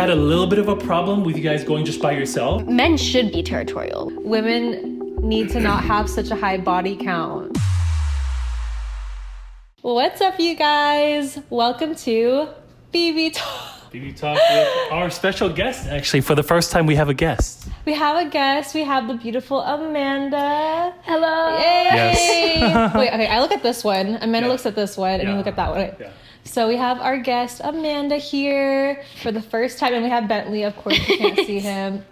had a little bit of a problem with you guys going just by yourself. Men should be territorial. Women need to not have such a high body count. What's up, you guys? Welcome to BB Talk. BB Talk with our special guest. Actually, for the first time, we have a guest. We have a guest. We have the beautiful Amanda. Hello. Yay! Yes. Wait, okay, I look at this one. Amanda Yeah. looks at this one, and you look at that one. Okay. Yeah. So we have our guest, Amanda, here for the first time. And we have Bentley, of course, you can't see him.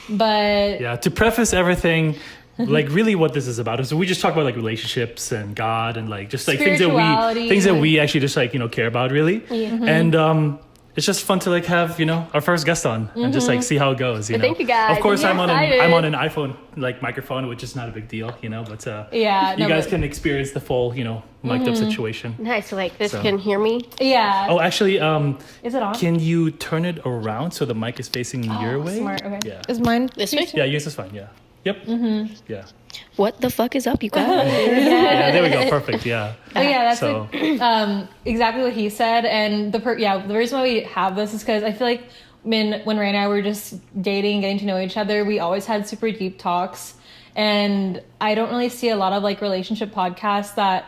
But Yeah, to preface everything, like really what this is about is we just talk about like relationships and God and like just like things that we actually just like, care about really. And it's just fun to like have, our first guest on and just like see how it goes, Thank you guys. Of course, I'm I'm excited. on an iPhone like microphone, which is not a big deal, but yeah, you guys can experience the full, mic'd up situation. Nice. So like this can hear me. Yeah. Oh, actually, Is it on? can you turn it around so the mic is facing your way? Smart. Okay. Yeah. Is mine This way? Yeah, yours is fine. Yeah. Yep. Yeah. What the fuck is up, you guys? Yeah. There we go. Perfect. Yeah. Oh yeah, that's So- exactly what he said. And the reason why we have this is because I feel like when Ray and I were just dating, getting to know each other, we always had super deep talks. And I don't really see a lot of like relationship podcasts that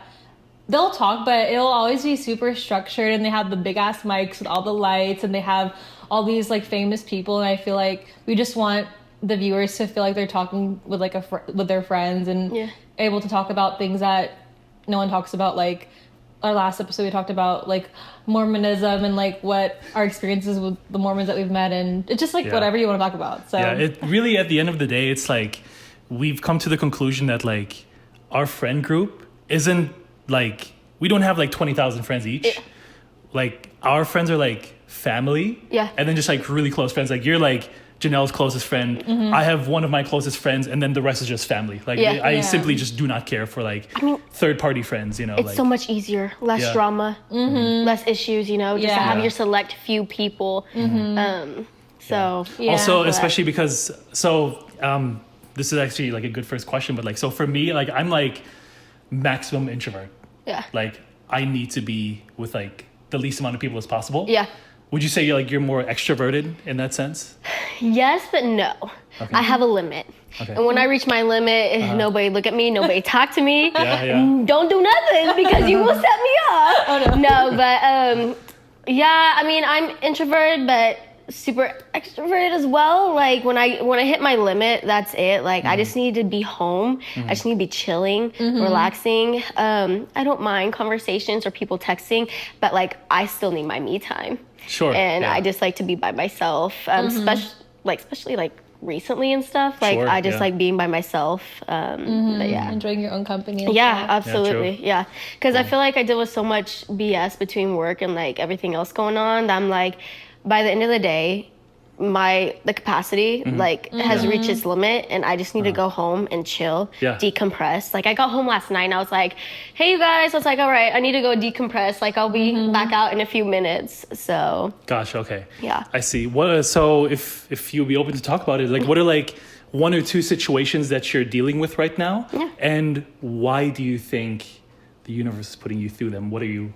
they'll talk, but it'll always be super structured, and they have the big ass mics with all the lights, and they have all these like famous people. And I feel like we just want the viewers to feel like they're talking with like with their friends and able to talk about things that no one talks about. Like our last episode, we talked about like Mormonism and like what our experiences with the Mormons that we've met, and it's just like whatever you want to talk about. So yeah, it really at the end of the day, it's like we've come to the conclusion that like our friend group isn't like we don't have like 20,000 friends each. Like our friends are like family. Yeah. And then just like really close friends. Like you're like Janelle's closest friend. I have one of my closest friends, and then the rest is just family. Like I simply just do not care for like third party friends, It's like, so much easier, less drama, less issues, just to have your select few people. Also, especially because this is actually like a good first question, but like so for me, like I'm like maximum introvert. Yeah. Like I need to be with like the least amount of people as possible. Yeah. Would you say you're more extroverted in that sense? Yes, but no. Okay. I have a limit. Okay. And when I reach my limit, nobody look at me, nobody talk to me. Don't do nothing because you will set me off. Oh, no. No, but I mean, I'm introverted, but super extroverted as well. Like when I hit my limit, that's it. Like I just need to be home. I just need to be chilling, relaxing. I don't mind conversations or people texting, but like I still need my me time. Sure. And I just like to be by myself, especially like recently and stuff. Like I just like being by myself. But yeah, enjoying your own company. And yeah, stuff. absolutely. Yeah, because I feel like I deal with so much BS between work and like everything else going on that I'm like, by the end of the day, the capacity has reached its limit, and I just need to go home and chill, decompress. Like I got home last night and I was like, hey you guys, I was like, all right, I need to go decompress. Like I'll be back out in a few minutes. So Gosh, okay. Yeah. I see. So if you'll be open to talk about it, like what are like one or two situations that you're dealing with right now? Yeah. And why do you think the universe is putting you through them? What are you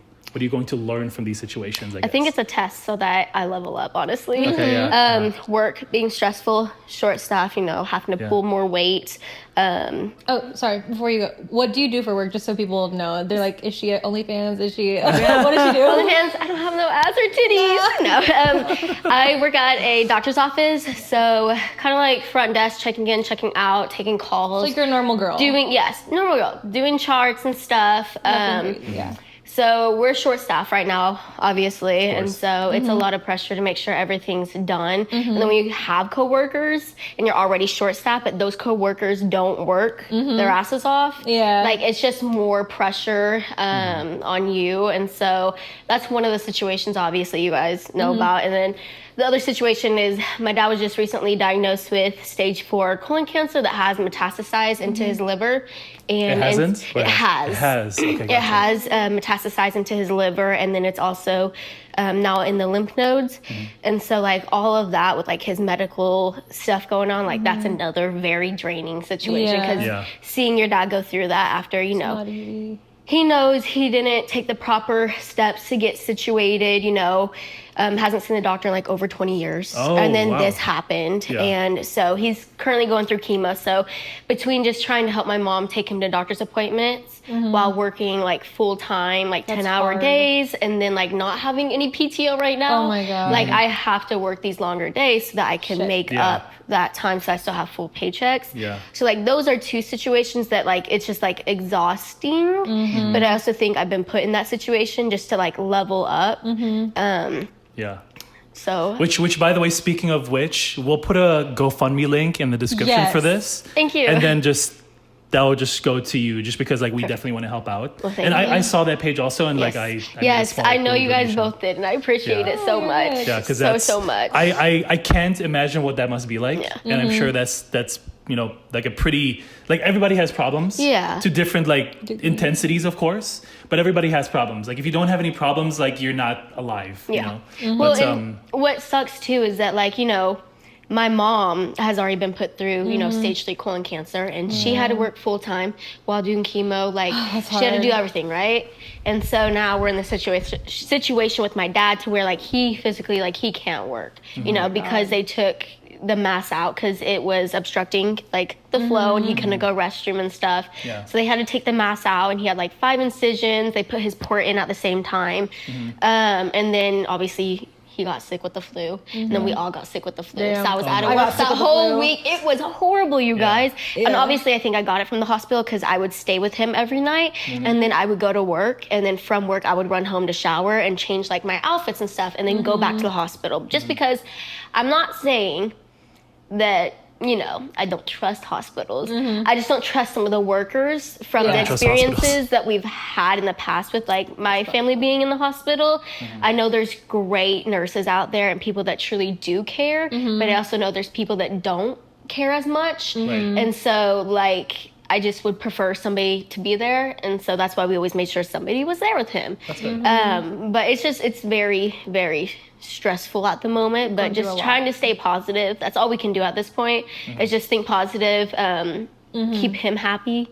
going to learn from these situations? I think it's a test so that I level up, honestly. Okay, yeah. Work being stressful, short staff, having to pull more weight. Oh, sorry. Before you go, what do you do for work? Just so people know. They're like, is she at OnlyFans? Is she? What does she do? OnlyFans. I don't have no ass or titties. No. I work at a doctor's office, so kind of like front desk, checking in, checking out, taking calls. Like you're a normal girl. Normal girl. Doing charts and stuff. Yeah. So we're short staffed right now, obviously, and so it's a lot of pressure to make sure everything's done. And then when you have coworkers and you're already short staffed, but those coworkers don't work their asses off, like it's just more pressure on you. And so that's one of the situations, obviously, you guys know about. And then the other situation is my dad was just recently diagnosed with stage 4 colon cancer that has metastasized into his liver. And it hasn't? It has. It has. Okay, gotcha. It has metastasized into his liver, and then it's also now in the lymph nodes. And so like all of that with like his medical stuff going on, like that's another very draining situation because seeing your dad go through that after, he knows he didn't take the proper steps to get situated, hasn't seen the doctor in like over 20 years. And then this happened. Yeah. And so he's currently going through chemo. So between just trying to help my mom take him to doctor's appointments while working like full time, like 10-hour days, and then like not having any PTO right now. Oh my God. Like I have to work these longer days so that I can make up that time so I still have full paychecks. Yeah. So like those are two situations that like it's just like exhausting. But I also think I've been put in that situation just to like level up. Yeah. So Which by the way, speaking of which, we'll put a GoFundMe link in the description for this. Thank you. And then that will just go to you, just because like we definitely want to help out. Well, and I saw that page also, and like I I know you guys both did, and I appreciate it so much. Yeah, because so much. I can't imagine what that must be like, and I'm sure that's like a pretty, like everybody has problems. To different like intensities, of course, but everybody has problems. Like if you don't have any problems, like you're not alive. You know? Well, and what sucks too is that like my mom has already been put through, stage 3 colon cancer, and she had to work full time while doing chemo. Like she had to do everything, right? And so now we're in the situation with my dad to where like he physically like he can't work, because they took the mass out because it was obstructing like the flow and he couldn't go restroom and stuff. So they had to take the mass out, and he had like 5 incisions. They put his port in at the same time. And then obviously he got sick with the flu, and then we all got sick with the flu. So I was out of work that whole week. It was horrible, you guys. And obviously I think I got it from the hospital because I would stay with him every night, and then I would go to work, and then from work I would run home to shower and change like my outfits and stuff, and then go back to the hospital. Just because I'm not saying that I don't trust hospitals. I just don't trust some of the workers from the experiences that we've had in the past with like my family being in the hospital. I know there's great nurses out there and people that truly do care, but I also know there's people that don't care as much. And so like I just would prefer somebody to be there, and so that's why we always made sure somebody was there with him. But it's very, very stressful at the moment, but just trying to stay positive. That's all we can do at this point, is just think positive, keep him happy,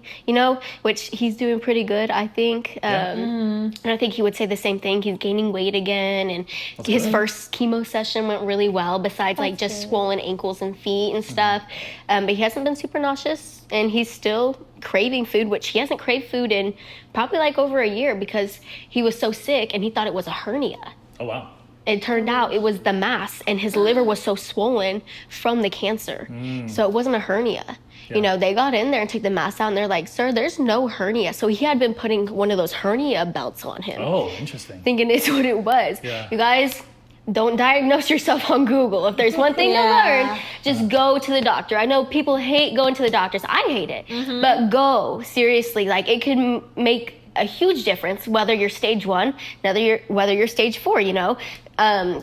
which he's doing pretty good, I think. And I think he would say the same thing. He's gaining weight again, and his first chemo session went really well, besides like just swollen ankles and feet and stuff. But he hasn't been super nauseous, and he's still craving food, which he hasn't craved food in probably like over a year because he was so sick and he thought it was a hernia. Oh, wow. It turned out it was the mass, and his liver was so swollen from the cancer. So it wasn't a hernia. They got in there and took the mass out, and they're like, sir, there's no hernia. So he had been putting one of those hernia belts on him. Oh, interesting. Thinking it's what it was. You guys, don't diagnose yourself on Google. If there's one thing to learn, just go to the doctor. I know people hate going to the doctors. I hate it. But go, seriously. Like, it can make a huge difference whether you're stage 1, whether you're stage 4,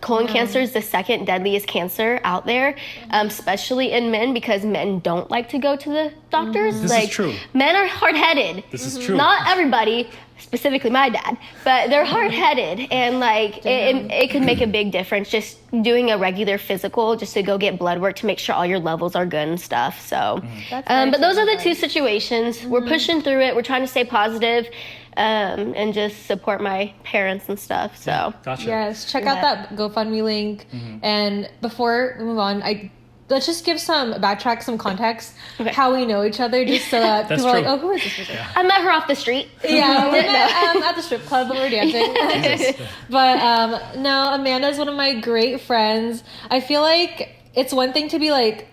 colon cancer is the second deadliest cancer out there, especially in men, because men don't like to go to the doctors. This is true. Men are hard-headed. This is true. Not everybody, specifically my dad, but they're hard-headed, and like it can make a big difference just doing a regular physical just to go get blood work to make sure all your levels are good and stuff. So but those are the two situations. We're pushing through it. We're trying to stay positive, and just support my parents and stuff. So Gotcha. Yes, check out that GoFundMe link. And before we move on, let's just backtrack some context, how we know each other, just so that people are like, oh, who is this person? I met her off the street. Yeah, we met at the strip club when we were dancing. But no, Amanda's one of my great friends. I feel like it's one thing to be like,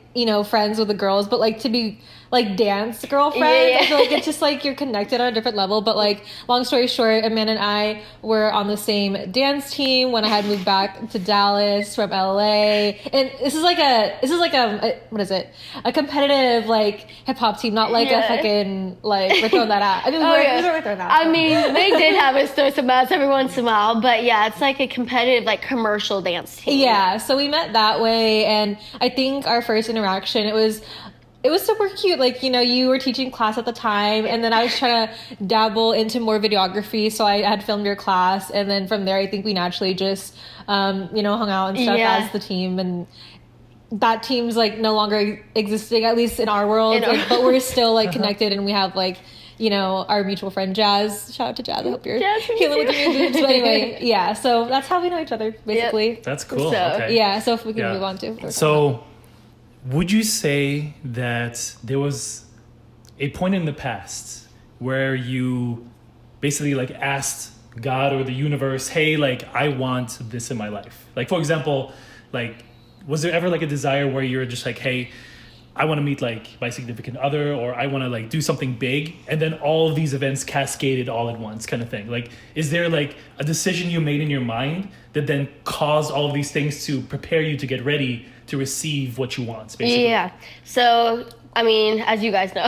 friends with the girls, but like to be like dance girlfriends. I feel like it's just like you're connected on a different level. But like, long story short, Amanda and I were on the same dance team when I had moved back to Dallas from LA. And this is like a what is it? A competitive like hip hop team, not like a fucking like we're throwing that out. I mean, we're throwing that out. I mean, they did have us throw some outs every once in a while, but yeah, it's like a competitive like commercial dance team. Yeah, so we met that way, and I think our first interaction, it was super cute. Like, you were teaching class at the time, and then I was trying to dabble into more videography, so I had filmed your class, and then from there I think we naturally just hung out and stuff as the team. And that team's like no longer existing, at least in our world, but we're still like connected, and we have like our mutual friend Jazz. Shout out to Jazz. I hope you're Jazz, healing with your boobs. But anyway, yeah. So that's how we know each other, basically. Yep. That's cool. So, okay. Yeah. So if we can move on to. So, would you say that there was a point in the past where you basically like asked God or the universe, hey, like I want this in my life? Like, for example, like, was there ever like a desire where you're just like, hey, I want to meet like my significant other, or I want to like do something big, and then all of these events cascaded all at once kind of thing? Like, is there like a decision you made in your mind that then caused all of these things to prepare you to get ready to receive what you want, basically? Yeah. So, I mean, as you guys know,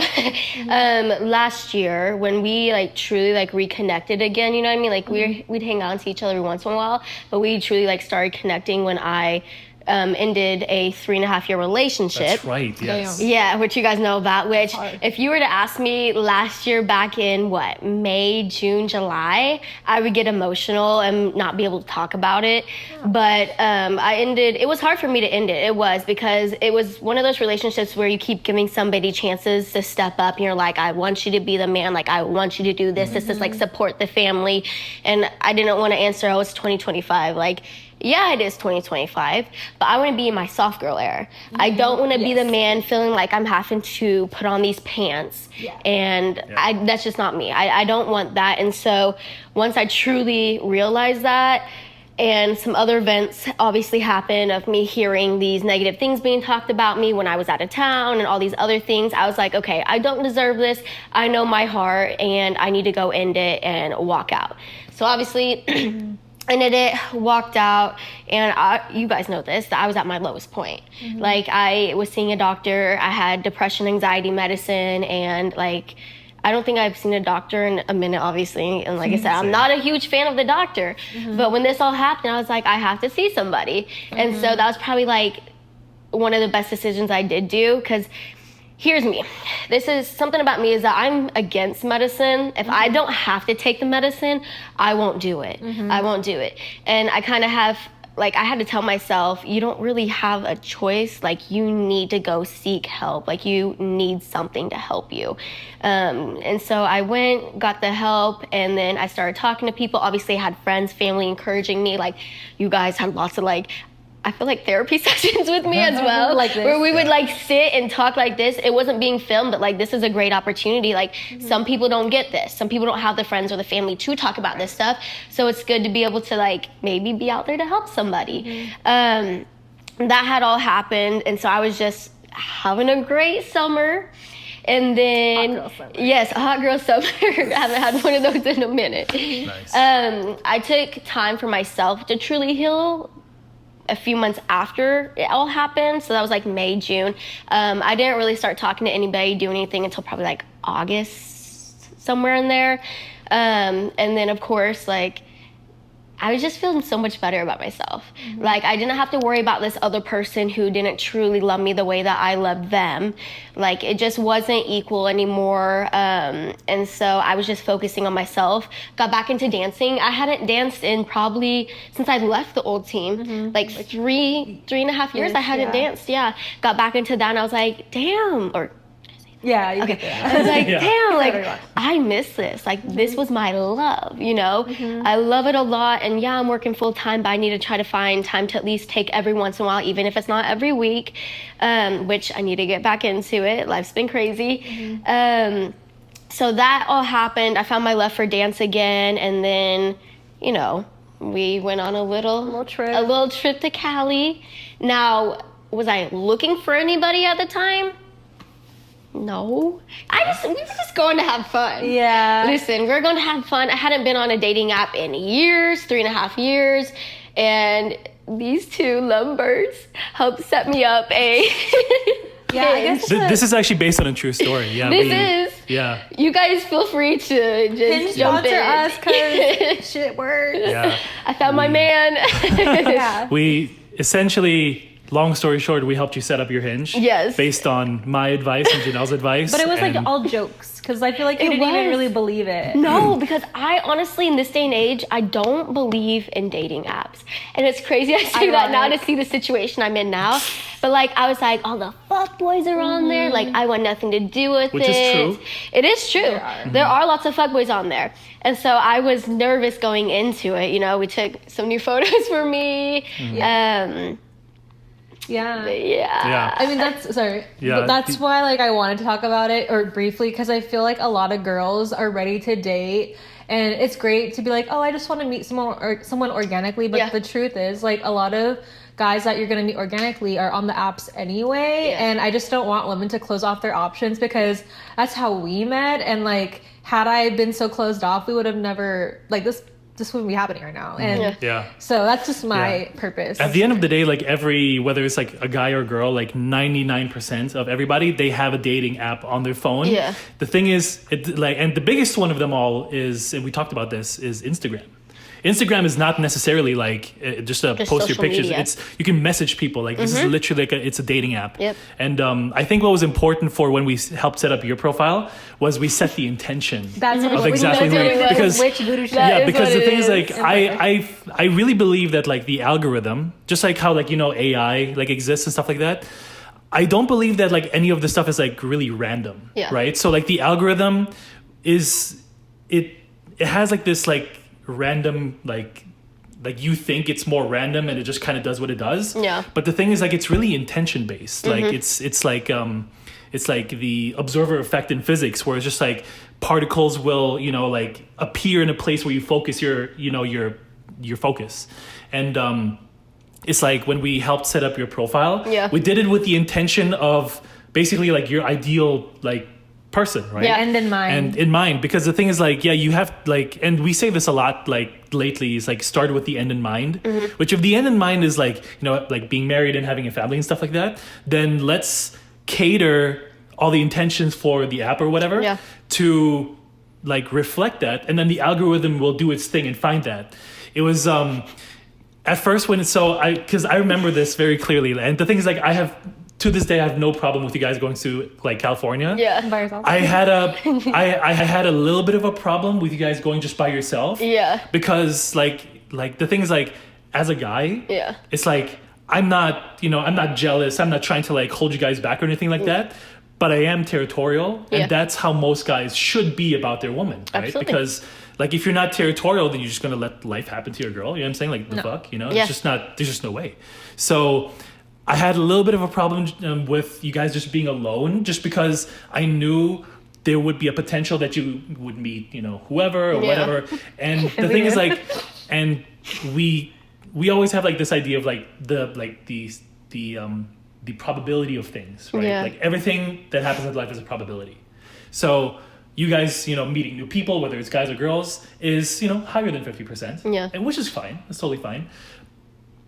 last year when we like truly like reconnected again, you know what I mean? Like we'd hang on to each other once in a while, but we truly like started connecting when I ended a 3.5-year relationship. That's right, yes. Yeah, which you guys know about, which hard. if you were to ask me last year back in May, June, July, I would get emotional and not be able to talk about it. Yeah. But it was hard for me to end it. It was because it was one of those relationships where you keep giving somebody chances to step up and you're like, I want you to be the man, like I want you to do this. This is like support the family. And I didn't want to answer, oh, it's 2025. Like, yeah, it is 2025, but I want to be in my soft girl era. I don't want to be the man feeling like I'm having to put on these pants. Yeah. And that's just not me. I don't want that. And so once I truly realized that, and some other events obviously happened of me hearing these negative things being talked about me when I was out of town and all these other things, I was like, okay, I don't deserve this. I know my heart and I need to go end it and walk out. So obviously... ended it, walked out, and you guys know this, that I was at my lowest point. Like, I was seeing a doctor, I had depression, anxiety medicine, and like, I don't think I've seen a doctor in a minute, obviously, and like I said, I'm not a huge fan of the doctor, but when this all happened, I was like, I have to see somebody. And so that was probably like one of the best decisions I did do, because here's me. This is something about me is that I'm against medicine. If I don't have to take the medicine, I won't do it. I won't do it. And I kind of have, like, I had to tell myself, you don't really have a choice. Like, you need to go seek help. Like, you need something to help you. And so I went, got the help, and then I started talking to people. Obviously, I had friends, family encouraging me. Like, you guys had lots of, like, I feel like therapy sessions with me as well, like this, where we would like sit and talk like this. It wasn't being filmed, but like this is a great opportunity. Like some people don't get this. Some people don't have the friends or the family to talk about this stuff. So it's good to be able to like maybe be out there to help somebody. That had all happened, and so I was just having a great summer. And then, hot girl summer. Yes, a hot girl summer. I haven't had one of those in a minute. Nice. I took time for myself to truly heal a few months after it all happened. So that was like May, June. I didn't really start talking to anybody, do anything until probably like August, somewhere in there. And then of course, like, I was just feeling so much better about myself. Like, I didn't have to worry about this other person who didn't truly love me the way that I loved them. Like, it just wasn't equal anymore. And so I was just focusing on myself. Got back into dancing. I hadn't danced in probably since I left the old team. Like 3.5 years I hadn't danced. Yeah. Got back into that and I was like, damn. Or yeah, you okay. get that. I was like, damn, like, I miss this. Like, this was my love, you know? I love it a lot. And yeah, I'm working full time, but I need to try to find time to at least take every once in a while, even if it's not every week, which I need to get back into it. Life's been crazy. So that all happened. I found my love for dance again. And then, you know, we went on a little trip to Cali. Now, was I looking for anybody at the time? No. We were just going to have fun. Yeah. Listen, we were going to have fun. I hadn't been on a dating app in years, 3.5 years. And these two lovebirds helped set me up a... Yeah, I guess this is actually based on a true story. Yeah, Yeah. You guys feel free to just jump in. Us because shit works. Yeah. I found my man. Yeah. We essentially... Long story short, we helped you set up your Hinge. Yes. Based on my advice and Janelle's advice. But it was like all jokes, because I feel like you didn't even really believe it. No, because I honestly, in this day and age, I don't believe in dating apps. And it's crazy I say that now to see the situation I'm in now. But like I was like, all the fuck boys are on there. Like I want nothing to do with it. Which is true. It is true. There are lots of fuckboys on there. And so I was nervous going into it. You know, we took some new photos for me. Yeah. I mean, that's why like I wanted to talk about it or briefly, because I feel like a lot of girls are ready to date, and it's great to be like, oh, I just want to meet someone organically. But the truth is, like, a lot of guys that you're going to meet organically are on the apps anyway. And I just don't want women to close off their options, because that's how we met. And like, had I been so closed off, we would have never, like, this wouldn't be happening right now. And so that's just my purpose. At the end of the day, like whether it's like a guy or a girl, like 99% of everybody, they have a dating app on their phone. Yeah. The thing is, and the biggest one of them all is, and we talked about this, is Instagram. Instagram is not necessarily like just post your pictures. Media. It's you can message people. Like this is literally like it's a dating app. Yep. And I think what was important for when we helped set up your profile was we set the intention of exactly because the thing is like I really believe that like the algorithm, just like how like AI like exists and stuff like that. I don't believe that like any of the stuff is like really random. Yeah. Right. So like the algorithm it has like this like random like you think it's more random and it just kind of does what it does. Yeah. But the thing is like it's really intention based. Like it's like the observer effect in physics, where it's just like particles will like appear in a place where you focus your focus. And it's like when we helped set up your profile, we did it with the intention of basically like your ideal like person, right? Yeah, and in mind. Because the thing is like, you have like, and we say this a lot like lately, is like start with the end in mind. Which if the end in mind is like, like being married and having a family and stuff like that, then let's cater all the intentions for the app or whatever to like reflect that, and then the algorithm will do its thing and find that. It was at first when because I remember this very clearly, and the thing is like to this day, I have no problem with you guys going to like California. Yeah, by yourself. I had a little bit of a problem with you guys going just by yourself. Yeah. Because like the thing is like, as a guy, it's like I'm not jealous. I'm not trying to like hold you guys back or anything like that. But I am territorial, and that's how most guys should be about their woman, right? Absolutely. Because like if you're not territorial, then you're just gonna let life happen to your girl. You know what I'm saying? Like the fuck, it's just not. There's just no way. So I had a little bit of a problem with you guys just being alone, just because I knew there would be a potential that you would meet, whoever or whatever. And the thing is like, and we always have like this idea of like the probability of things, right? Like everything that happens in life is a probability. So you guys, meeting new people, whether it's guys or girls, is, higher than 50%. Yeah. And which is fine. That's totally fine.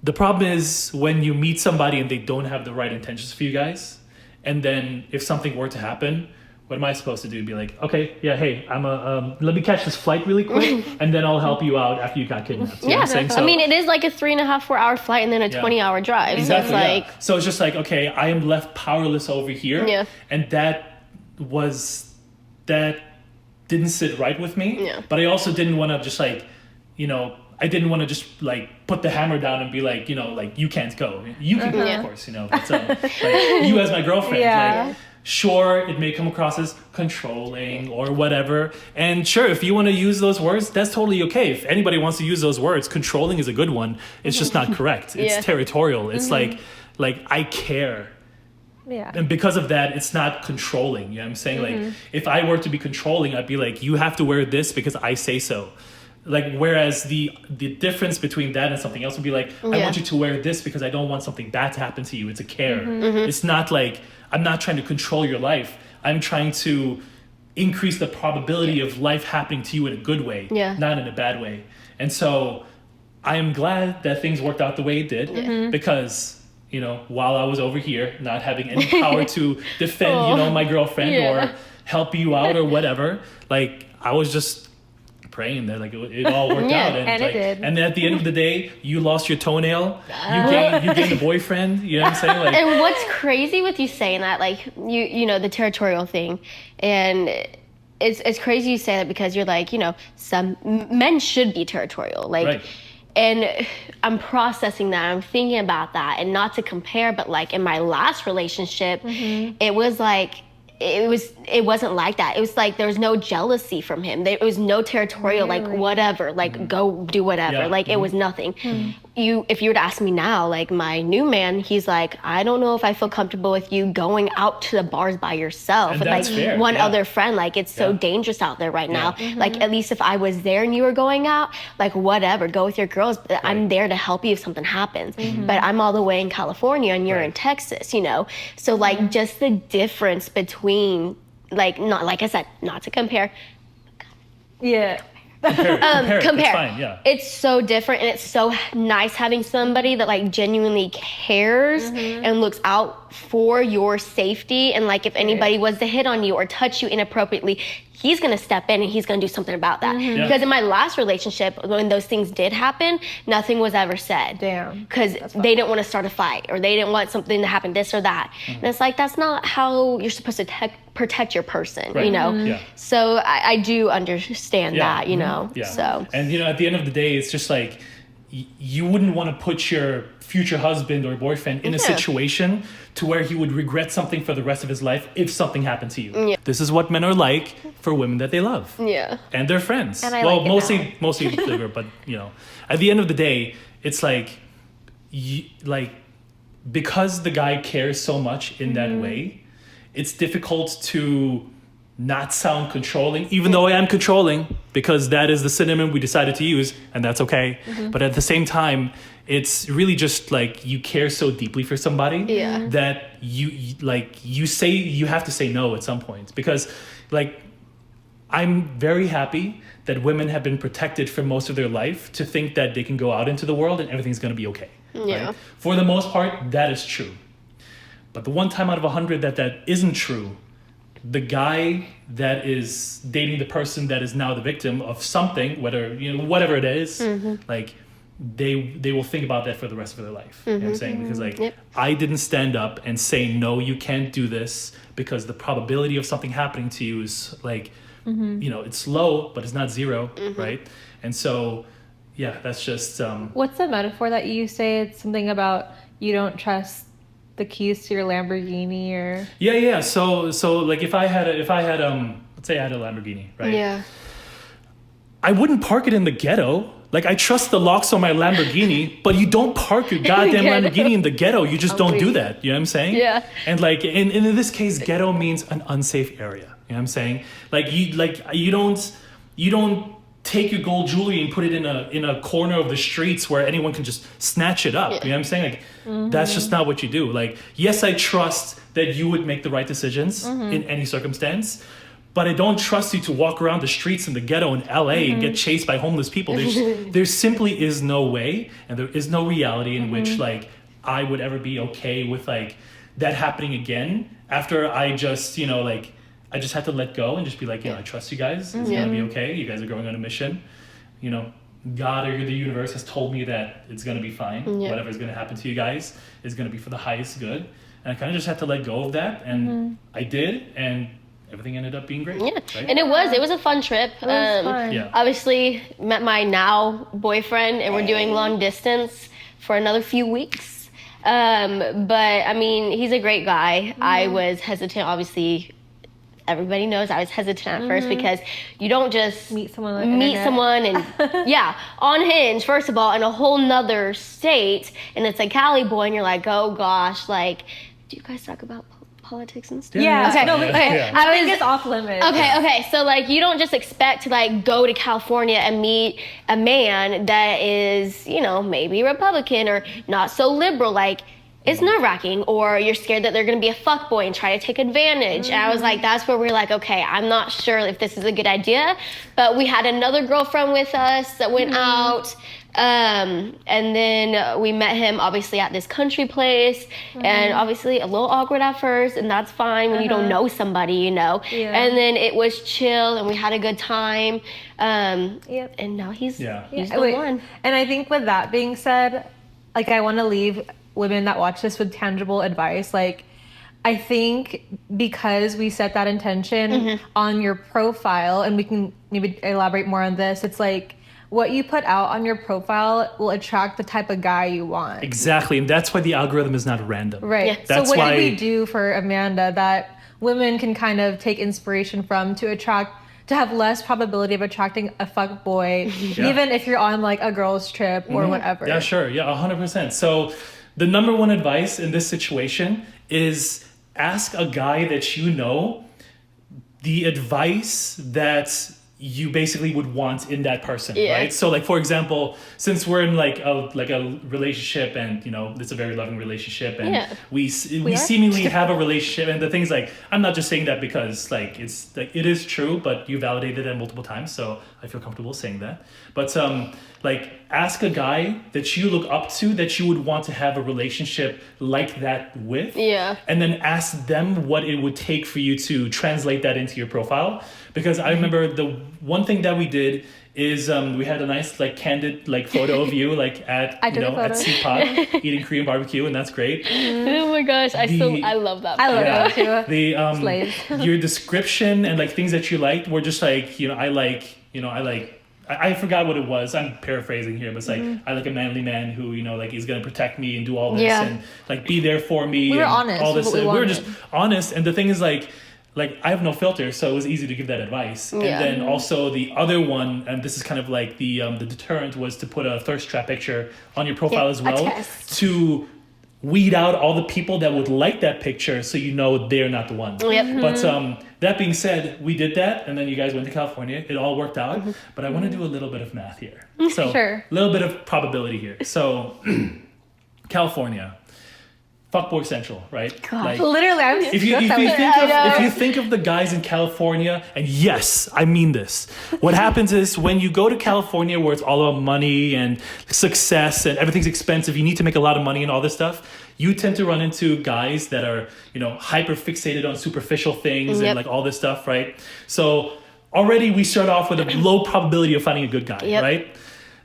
The problem is when you meet somebody and they don't have the right intentions for you guys, and then if something were to happen, what am I supposed to do? Be like, okay, yeah, hey, let me catch this flight really quick, and then I'll help you out after you got kidnapped. You know what I'm saying? So, I mean, it is like a 3.5-4 hour flight and then a 20-hour drive. Exactly. So it's like, so it's just like, okay, I am left powerless over here, and that didn't sit right with me. Yeah. But I also didn't want to just like, I didn't want to just like put the hammer down and be like, like you can't go. You can go, of course, but like, you as my girlfriend, like, sure, it may come across as controlling or whatever. And sure, if you want to use those words, that's totally okay. If anybody wants to use those words, controlling is a good one. It's just not correct. It's territorial. It's like I care. Yeah. And because of that, it's not controlling. You know what I'm saying? Like if I were to be controlling, I'd be like, you have to wear this because I say so. Like, whereas the difference between that and something else would be like, I want you to wear this because I don't want something bad to happen to you. It's a care. It's not like, I'm not trying to control your life. I'm trying to increase the probability of life happening to you in a good way, not in a bad way. And so I am glad that things worked out the way it did because, while I was over here not having any power to defend, my girlfriend or help you out or whatever, like I was just praying that like it all worked out, and like, it did. And then at the end of the day, you lost your toenail. You gained a boyfriend. You know what I'm saying? Like, and what's crazy with you saying that, like you know the territorial thing, and it's crazy you say that because you're like some men should be territorial, like. Right. and I'm processing that. I'm thinking about that, and not to compare, but like in my last relationship, it was like, it wasn't like that. It was like there was no jealousy from him. There was no territorial, like whatever, like go do whatever. Like it was nothing. If you were to ask me now, like my new man, he's like, I don't know if I feel comfortable with you going out to the bars by yourself And with like fair. one other friend. Like it's so dangerous out there right now. Like at least if I was there and you were going out, like whatever, go with your girls. But I'm there to help you if something happens. But I'm all the way in California and you're in Texas, you know? So like just the difference between, like, not, like I said, not to compare. Yeah. Compare. Compare. It's fine, yeah. It's so different, and it's so nice having somebody that like genuinely cares and looks out for your safety. And like if anybody was to hit on you or touch you inappropriately, he's gonna step in and he's gonna do something about that. Because in my last relationship, when those things did happen, nothing was ever said. Damn. Because they didn't want to start a fight, or they didn't want something to happen, this or that. And it's like, that's not how you're supposed to protect your person, you know? So I do understand that, you know? So. And, you know, at the end of the day, it's just like, you wouldn't want to put your future husband or boyfriend in a situation to where he would regret something for the rest of his life if something happened to you. This is what men are like for women that they love. And their friends. And I well, like mostly bigger, but you know, at the end of the day, it's like, because the guy cares so much in that way, it's difficult to not sound controlling, even though I am controlling, because that is the synonym we decided to use, and that's okay. But at the same time, it's really just like you care so deeply for somebody that you have to say no at some point. Because like, I'm very happy that women have been protected for most of their life to think that they can go out into the world and everything's going to be okay. Right? For the most part, that is true. But the one time out of 100 that isn't true, the guy that is dating the person that is now the victim of something, whether, you know, whatever it is, like they will think about that for the rest of their life. You know what I'm saying? Because like, I didn't stand up and say, no, you can't do this, because the probability of something happening to you is like, you know, it's low, but it's not zero, right? And so, yeah, that's just... What's the metaphor that you say? It's something about you don't trust the keys to your Lamborghini, or... Yeah. So like if I had let's say I had a Lamborghini, right? I wouldn't park it in the ghetto. Like, I trust the locks on my Lamborghini, but you don't park your goddamn Lamborghini in the ghetto. You just don't do that. You know what I'm saying? Yeah. And like, in this case, ghetto means an unsafe area. You know what I'm saying? Like, you don't take your gold jewelry and put it in a corner of the streets where anyone can just snatch it up. You know what I'm saying? Like, that's just not what you do. Like, yes, I trust that you would make the right decisions in any circumstance, but I don't trust you to walk around the streets in the ghetto in LA and get chased by homeless people. There simply is no way, and there is no reality in which like I would ever be okay with like that happening again after I just, you know, like, I just had to let go and just be like, you know, I trust you guys. It's gonna be okay. You guys are going on a mission. You know, God or the universe has told me that it's gonna be fine. Whatever is gonna happen to you guys is gonna be for the highest good. And I kind of just had to let go of that, and I did, and everything ended up being great. Right? And it was a fun trip. It was fun. Obviously met my now boyfriend, and we're doing long distance for another few weeks. But I mean, he's a great guy. I was hesitant, obviously. Everybody knows I was hesitant at first, because you don't just meet someone and on Hinge, first of all, in a whole nother state, and it's a Cali boy, and you're like, oh gosh, like, do you guys talk about politics and stuff? Yeah. Okay. No, I think it's off limits. Okay. So like, you don't just expect to like go to California and meet a man that is, you know, maybe Republican or not so liberal. Like, it's nerve-wracking, or you're scared that they're going to be a fuckboy and try to take advantage. And I was like, that's where we're like, okay, I'm not sure if this is a good idea. But we had another girlfriend with us that went out. And then we met him obviously at this country place, and obviously a little awkward at first, and that's fine when you don't know somebody, you know. And then it was chill, and we had a good time. And now he's the one. And I think with that being said, like, I want to leave women that watch this with tangible advice. Like, I think because we set that intention on your profile, and we can maybe elaborate more on this, it's like, what you put out on your profile will attract the type of guy you want. Exactly. And that's why the algorithm is not random. Right. Yeah. That's so what why did we do for Amanda that women can kind of take inspiration from to have less probability of attracting a fuck boy, even if you're on like a girl's trip or whatever? Yeah, sure. Yeah, 100%. So the number one advice in this situation is ask a guy that you know the advice that you basically would want in that person, right? So like, for example, since we're in like a relationship and, you know, it's a very loving relationship and we seemingly have a relationship, and the things like, I'm not just saying that because like, it's like, it is true, but you validated it multiple times. So I feel comfortable saying that. But like ask a guy that you look up to that you would want to have a relationship like that with. Yeah. And then ask them what it would take for you to translate that into your profile. Because I remember the one thing that we did is we had a nice like candid like photo of you like at at CPOD eating Korean barbecue, and that's great. Oh my gosh, I love that. I love that too. Your description and like things that you liked were just like, I forgot what it was. I'm paraphrasing here, but it's like, I like a manly man who, you know, like is going to protect me and do all this and like be there for me. We were and honest. All this. We were just honest. And the thing is like I have no filter, so it was easy to give that advice. And then also the other one, and this is kind of like the deterrent, was to put a thirst trap picture on your profile as well to weed out all the people that would like that picture, so you know they're not the one. But that being said, we did that, and then you guys went to California. It all worked out. But I want to do a little bit of math here. So a little bit of probability here. So California. Fuckboy Central, right? Like, literally, I was if you think of the guys in California, and yes, I mean this. What happens is when you go to California, where it's all about money and success and everything's expensive, you need to make a lot of money and all this stuff. You tend to run into guys that are, you know, hyper fixated on superficial things and like all this stuff, right? So already we start off with a low probability of finding a good guy, right?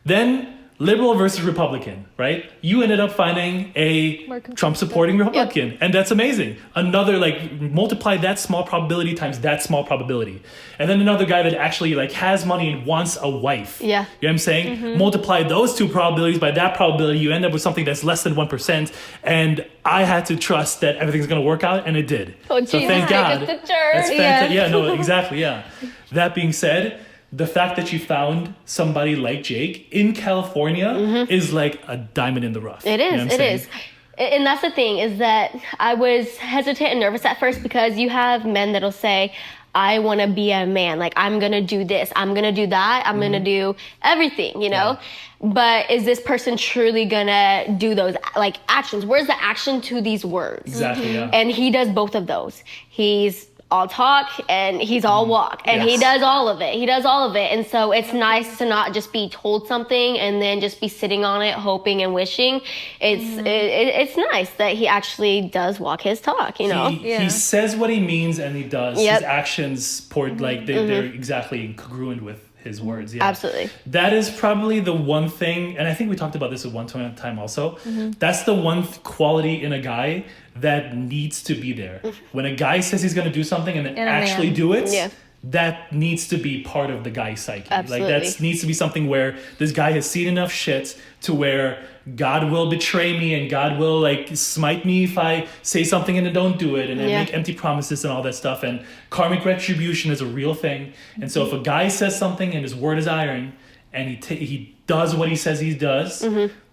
Then liberal versus Republican, right? You ended up finding a Trump-supporting Republican, and that's amazing. Another, like, multiply that small probability times that small probability. And then another guy that actually, like, has money and wants a wife. Yeah. You know what I'm saying? Multiply those two probabilities by that probability, you end up with something that's less than 1%, and I had to trust that everything's going to work out, and it did. Oh, so thank God. Take us to church. That's fantastic. Yeah, no, exactly, yeah. That being said, the fact that you found somebody like Jake in California is like a diamond in the rough. It is. You know it is. And that's the thing, is that I was hesitant and nervous at first, because you have men that'll say, I want to be a man. Like, I'm going to do this. I'm going to do that. I'm going to do everything, you know? But is this person truly going to do those, like, actions? Where's the action to these words? Exactly, yeah. And he does both of those. He's all talk and he's all walk, and he does all of it. And so it's nice to not just be told something and then just be sitting on it, hoping and wishing. It's nice that he actually does walk his talk, you know? He says what he means, and he does. His actions, like, they're exactly congruent with his words. Yeah, absolutely. That is probably the one thing, and I think we talked about this at one time also. That's the one quality in a guy that needs to be there. When a guy says he's going to do something and then actually do it, that needs to be part of the guy's psyche. Absolutely. Like, that needs to be something where this guy has seen enough shit to where God will betray me and God will, like, smite me if I say something and then don't do it, and then make empty promises and all that stuff. And karmic retribution is a real thing. And so if a guy says something and his word is iron, and he does what he says he does,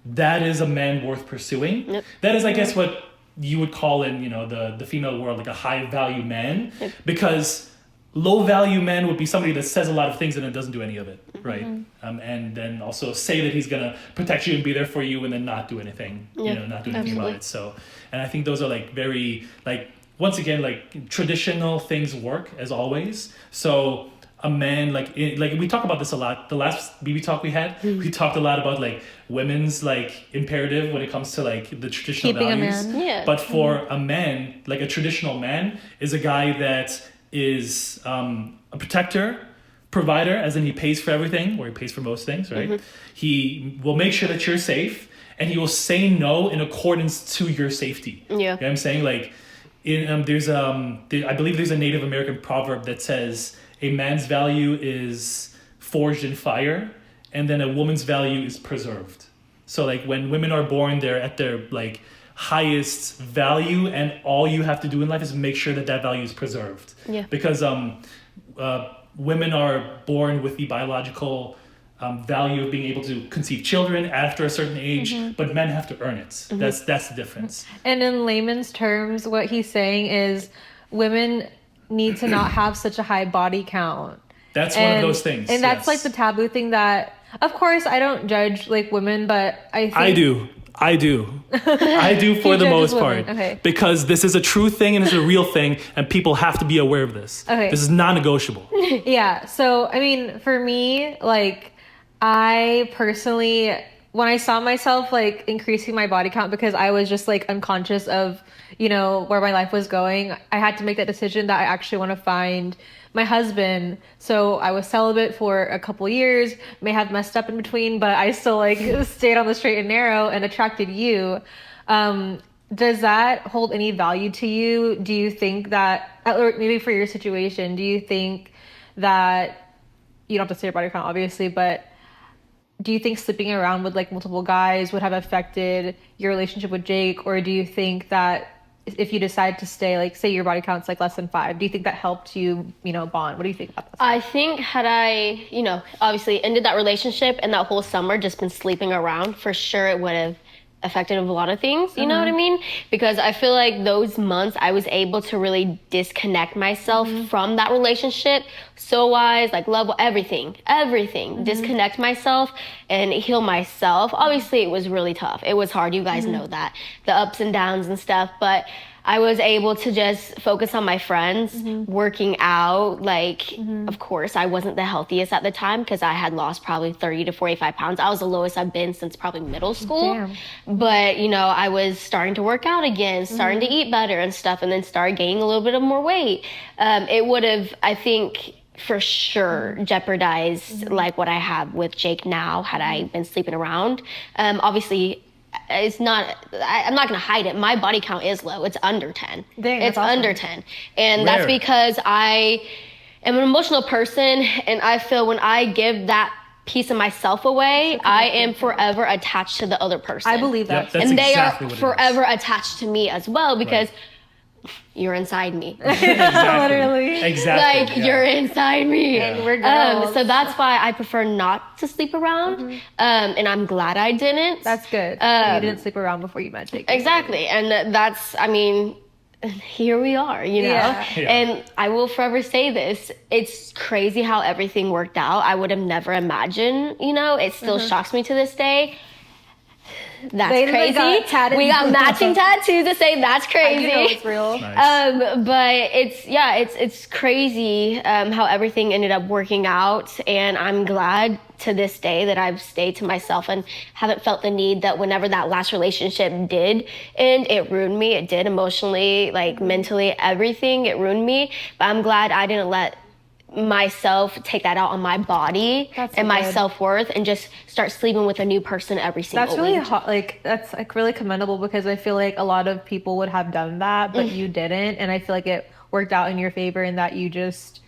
that is a man worth pursuing. That is, I guess, what you would call in, you know, the female world, like a high value man, because low value man would be somebody that says a lot of things and then doesn't do any of it, right? And then also say that he's gonna protect you and be there for you, and then not do anything, you know, not do anything about it. So, and I think those are like very, like, once again, like, traditional things work as always. So a man, like we talk about this a lot. The last BB talk we had, we talked a lot about, like, women's, like, imperative when it comes to, like, the traditional keeping values. a man. But for a man, like, a traditional man is a guy that is a protector, provider, as in he pays for everything, or he pays for most things, right? He will make sure that you're safe, and he will say no in accordance to your safety. You know what I'm saying? Like, there's I believe there's a Native American proverb that says, a man's value is forged in fire, and then a woman's value is preserved. So like when women are born, they're at their like highest value, and all you have to do in life is make sure that that value is preserved. Yeah. Because women are born with the biological value of being able to conceive children after a certain age, but men have to earn it. That's the difference. And in layman's terms, what he's saying is women need to not have such a high body count. That's one of those things. And that's like the taboo thing that, of course, I don't judge like women, but I think... I do for the most part. Okay. Because this is a true thing and it's a real thing, and people have to be aware of this. Okay. This is non-negotiable. Yeah. So, I mean, for me, like, I personally, when I saw myself like increasing my body count because I was just like unconscious of, you know, where my life was going, I had to make that decision that I actually want to find my husband. So I was celibate for a couple years, may have messed up in between, but I still like stayed on the straight and narrow and attracted you. Does that hold any value to you? Do you think that, or maybe for your situation, do you think that, you don't have to say your body count obviously, but do you think sleeping around with like multiple guys would have affected your relationship with Jake? Or do you think that if you decide to stay, like say your body count's like less than 5, do you think that helped you, you know, bond? What do you think about that? I think had I, you know, obviously ended that relationship and that whole summer just been sleeping around, for sure it would have affected a lot of things, you know what I mean? Because I feel like those months I was able to really disconnect myself from that relationship, soul-wise, like love, everything, disconnect myself and heal myself. Obviously it was really tough. It was hard, you guys know that, the ups and downs and stuff, but I was able to just focus on my friends, working out. Like, of course, I wasn't the healthiest at the time because I had lost probably 30 to 45 pounds. I was the lowest I've been since probably middle school. Damn. But, you know, I was starting to work out again, starting to eat better and stuff, and then started gaining a little bit of more weight. It would have, I think, for sure jeopardized like what I have with Jake now had I been sleeping around. Obviously, it's not, I'm not going to hide it. My body count is low. It's under 10. Dang, it's awesome. under 10. And that's because I am an emotional person, and I feel when I give that piece of myself away, I am forever attached to the other person. I believe that. Yep, that's and they exactly are what it forever attached to me as well because you're inside me. Literally. Exactly. Like, you're inside me. And we're girls. So that's why I prefer not to sleep around. And I'm glad I didn't. That's good. You didn't sleep around before you met Jake. Exactly. And that's, I mean, here we are, you know? Yeah. And I will forever say this. It's crazy how everything worked out. I would have never imagined, you know? It still shocks me to this day. That's crazy. We got matching tattoos to say that's crazy. You know it's real. Nice. But it's crazy how everything ended up working out, and I'm glad to this day that I've stayed to myself and haven't felt the need that whenever that last relationship did end, it ruined me. It did emotionally, like mentally, everything. It ruined me. But I'm glad I didn't let myself take that out on my body and my self-worth and just start sleeping with a new person every single That's really week. hot. Like, that's like really commendable because I feel like a lot of people would have done that, but you didn't. And I feel like it worked out in your favor in that you just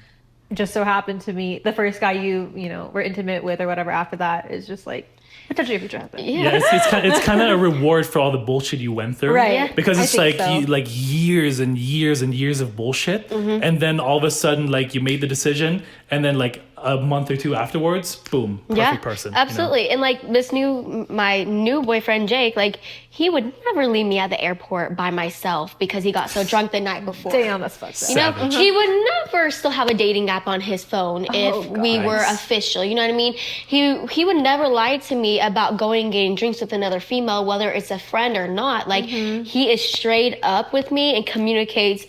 so happened to meet the first guy you know, were intimate with or whatever after that is just like potentially your future husband. Yeah, it's kind of a reward for all the bullshit you went through. Right. Yeah. Because it's like so. like years and years and years of bullshit. And then all of a sudden, like, you made the decision, and then like a month or two afterwards, boom, perfect person. Absolutely. You know? And like my new boyfriend, Jake, like, he would never leave me at the airport by myself because he got so drunk the night before. Damn, that's fucked up. You know, he would never still have a dating app on his phone if we were official. You know what I mean? He would never lie to me about going and getting drinks with another female, whether it's a friend or not. Like, he is straight up with me and communicates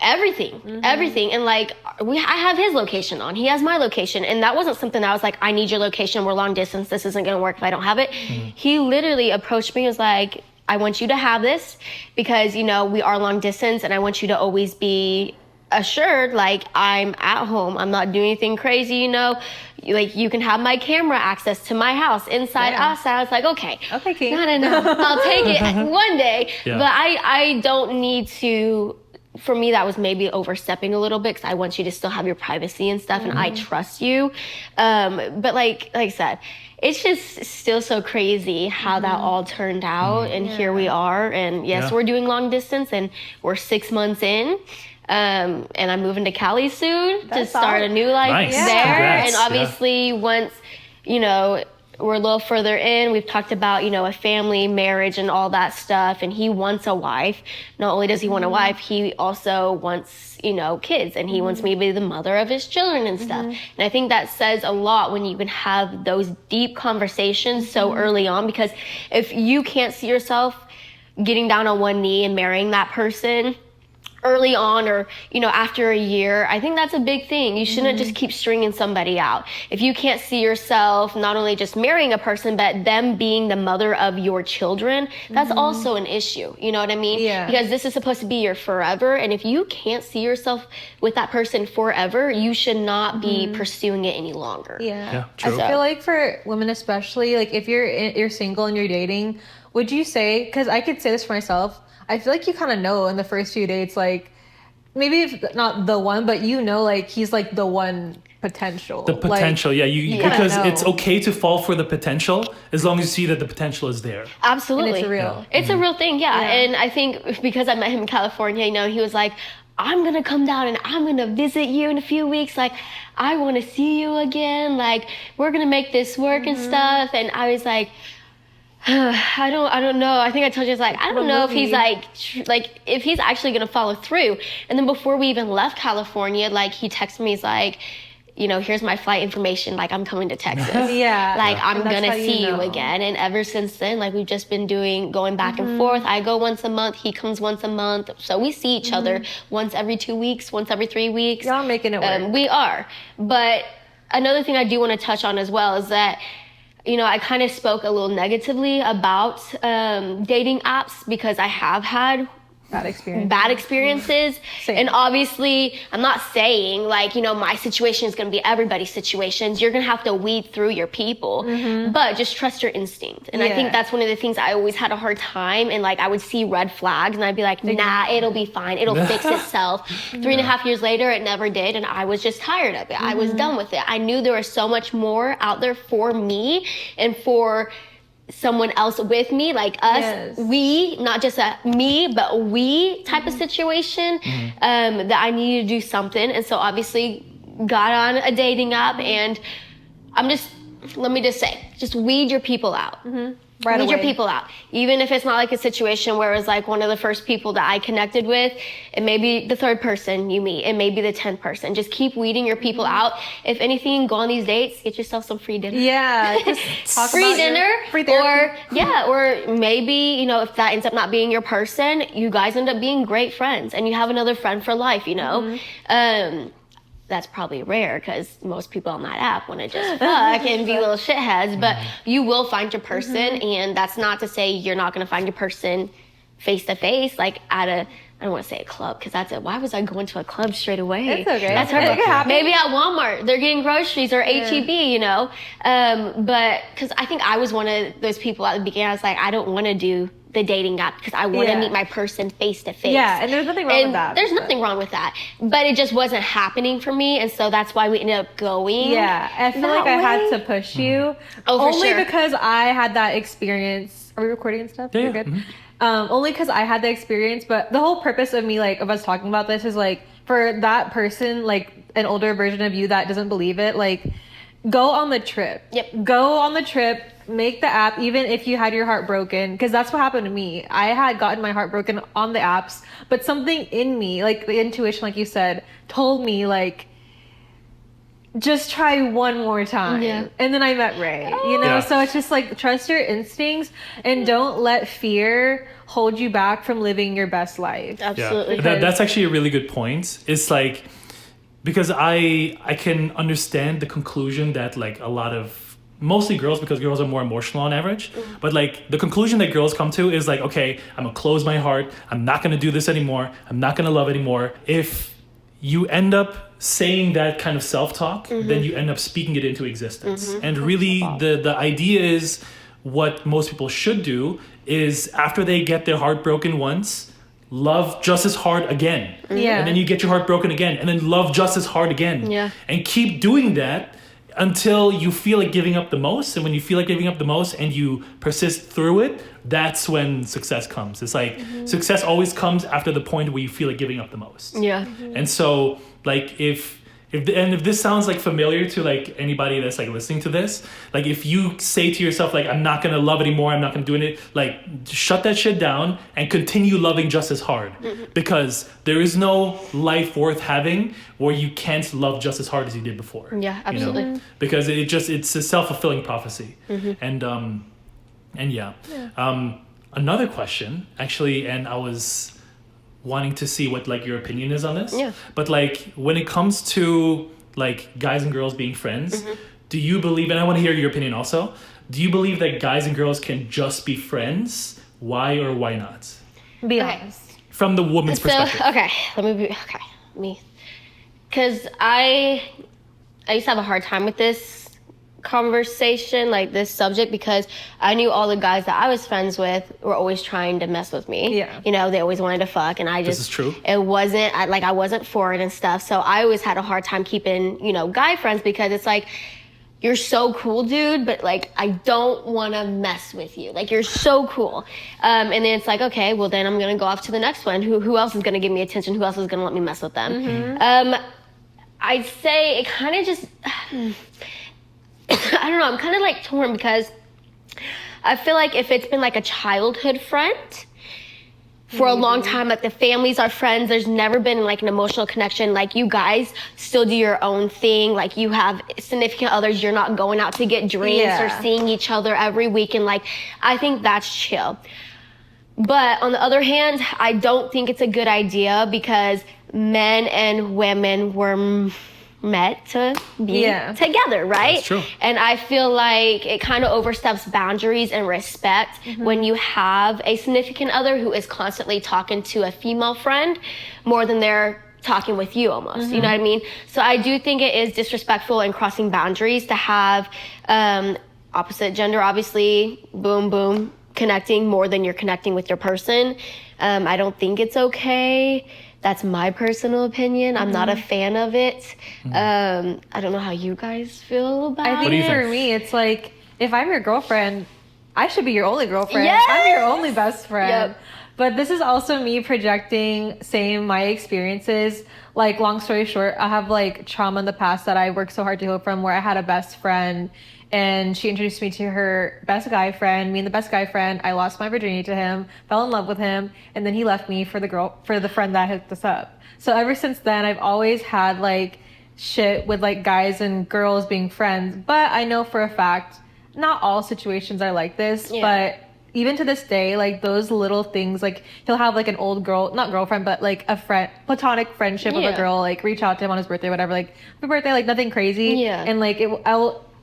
everything. And like, I have his location on, he has my location, and that wasn't something I was like, I need your location, we're long distance, this isn't gonna work if I don't have it. He literally approached me and was like, I want you to have this because, you know, we are long distance, and I want you to always be assured, like, I'm at home, I'm not doing anything crazy, you know, like, you can have my camera access to my house, inside, outside. I was like, okay, King. no, I'll take it one day. But I don't need to for me, that was maybe overstepping a little bit because I want you to still have your privacy and stuff, and I trust you. But like I said, it's just still so crazy how that all turned out, and here we are. And yes, we're doing long distance, and we're 6 months in. And I'm moving to Cali soon to start a new life there. Congrats. And obviously, once we're a little further in, we've talked about, a family, marriage, and all that stuff. And he wants a wife. Not only does he want a wife, he also wants, kids. And he wants me to be the mother of his children and stuff. And I think that says a lot when you can have those deep conversations so early on. Because if you can't see yourself getting down on one knee and marrying that person early on, or after a year, I think that's a big thing. You shouldn't just keep stringing somebody out. If you can't see yourself not only just marrying a person, but them being the mother of your children, that's also an issue. You know what I mean? Because this is supposed to be your forever, and if you can't see yourself with that person forever, you should not be pursuing it any longer. True. I feel like for women especially, like if you're single and you're dating, would you say, because I could say this for myself, I feel like you kind of know in the first few dates, like, maybe if not the one, but like, he's like the one potential. The potential, like, because it's okay to fall for the potential as long as you see that the potential is there. Absolutely. And it's real. It's a real thing, And I think because I met him in California, he was like, I'm going to come down and I'm going to visit you in a few weeks. Like, I want to see you again. Like, we're going to make this work and stuff. And I was like, I don't know. I think I told you, I don't know if he's like if he's actually gonna follow through. And then before we even left California, he texted me, he's like, here's my flight information. Like, I'm coming to Texas. I'm gonna see you again. And ever since then, we've just been going back and forth. I go once a month, he comes once a month. So we see each other once every 2 weeks, once every 3 weeks. Y'all making it work. We are. But another thing I do want to touch on as well is that I kind of spoke a little negatively about dating apps because I have had bad experiences. And obviously, I'm not saying my situation is going to be everybody's situations. You're going to have to weed through your people, but just trust your instinct. And I think that's one of the things I always had a hard time. And I would see red flags and I'd be like, nah, it'll be fine. It'll fix itself. 3.5 years later, it never did. And I was just tired of it. I was done with it. I knew there was so much more out there for me and for someone else with me, like us, we, not just a me, but we type of situation, that I needed to do something. And so obviously got on a dating app, and let me just say, just weed your people out. Weed your people out. Even if it's not a situation where it was one of the first people that I connected with, it may be the third person you meet, it may be the 10th person. Just keep weeding your people out. If anything, go on these dates, get yourself some free dinner. Just talk free dinner, free therapy. or maybe, if that ends up not being your person, you guys end up being great friends and you have another friend for life, That's probably rare because most people on that app want to just fuck and be little shithheads, but you will find your person, and that's not to say you're not going to find your person face to face, at I don't want to say a club because why was I going to a club straight away? It's okay. That's her. Maybe at Walmart, they're getting groceries, or HEB, but because I think I was one of those people at the beginning, I was like, I don't want to do the dating app because I want to meet my person face to face. Yeah, and there's nothing wrong with that. There's nothing wrong with that. But it just wasn't happening for me, and so that's why we ended up going. Yeah, I feel like I had to push you. Only because I had that experience. Are we recording and stuff? Yeah. You're good? Only because I had the experience, but the whole purpose of me, of us talking about this is, for that person, an older version of you that doesn't believe it, go on the trip. Yep. Go on the trip. Make the app, even if you had your heart broken, because that's what happened to me. I had gotten my heart broken on the apps, but something in me, the intuition, like you said, told me, just try one more time. And then I met Ray, So it's just trust your instincts and don't let fear hold you back from living your best life. Absolutely. That's actually a really good point. It's because I can understand the conclusion that a lot of, mostly girls, because girls are more emotional on average, but the conclusion that girls come to is okay, I'm gonna close my heart, I'm not gonna do this anymore, I'm not gonna love anymore. If you end up saying that kind of self-talk, then you end up speaking it into existence. And really the idea is, what most people should do is, after they get their heart broken once, love just as hard again. Yeah. And then you get your heart broken again, and then love just as hard again. Yeah. And keep doing that until you feel like giving up the most. And when you feel like giving up the most and you persist through it, that's when success comes. It's like success always comes after the point where you feel like giving up the most. Yeah. And so like if this sounds like familiar to like anybody that's like listening to this, like if you say to yourself like, I'm not gonna love anymore, I'm not gonna do it, like shut that shit down and continue loving just as hard. Because there is no life worth having where you can't love just as hard as you did before. Yeah, absolutely. You know? Because it's a self-fulfilling prophecy. And yeah. Another question actually, and I was wanting to see what like your opinion is on this. Yeah. But like when it comes to like guys and girls being friends, do you believe, and I want to hear your opinion also, do you believe that guys and girls can just be friends? Why or why not? Be honest. From the woman's perspective. Because I used to have a hard time with this conversation, like this subject, because I knew all the guys that I was friends with were always trying to mess with me. Yeah. You know, they always wanted to fuck, and I just... This is true. It wasn't, I wasn't for it and stuff, so I always had a hard time keeping, you know, guy friends, because it's like, you're so cool, dude, but like, I don't want to mess with you. Like, you're so cool. And then it's like, okay, well then I'm going to go off to the next one. Who else is going to give me attention? Who else is going to let me mess with them? I'd say it kind of just... I don't know, I'm kind of like torn, because I feel like if it's been like a childhood friend for a long time, like the families are friends, there's never been like an emotional connection, like you guys still do your own thing, like you have significant others, you're not going out to get drinks or seeing each other every weekend, like I think that's chill. But on the other hand, I don't think it's a good idea, because men and women were met to be together, right? That's true. And I feel like it kind of oversteps boundaries and respect when you have a significant other who is constantly talking to a female friend more than they're talking with you almost. You know what I mean? So I do think it is disrespectful and crossing boundaries to have opposite gender, obviously, boom, boom, connecting more than you're connecting with your person. I don't think it's okay. That's my personal opinion. I'm not a fan of it. I don't know how you guys feel about it. I think for me, it's like, if I'm your girlfriend, I should be your only girlfriend. Yes! I'm your only best friend. Yep. But this is also me projecting my experiences. Like, long story short, I have like trauma in the past that I worked so hard to heal from, where I had a best friend and she introduced me to her best guy friend. Me and the best guy friend, I lost my virginity to him, fell in love with him, and then he left me for the friend that hooked us up. So ever since then, I've always had like shit with like guys and girls being friends. But I know for a fact, not all situations are like this. But even to this day, like those little things, like he'll have like an old girl, not girlfriend, but like a friend, platonic friendship with a girl, like reach out to him on his birthday, whatever, like happy birthday, like nothing crazy. And like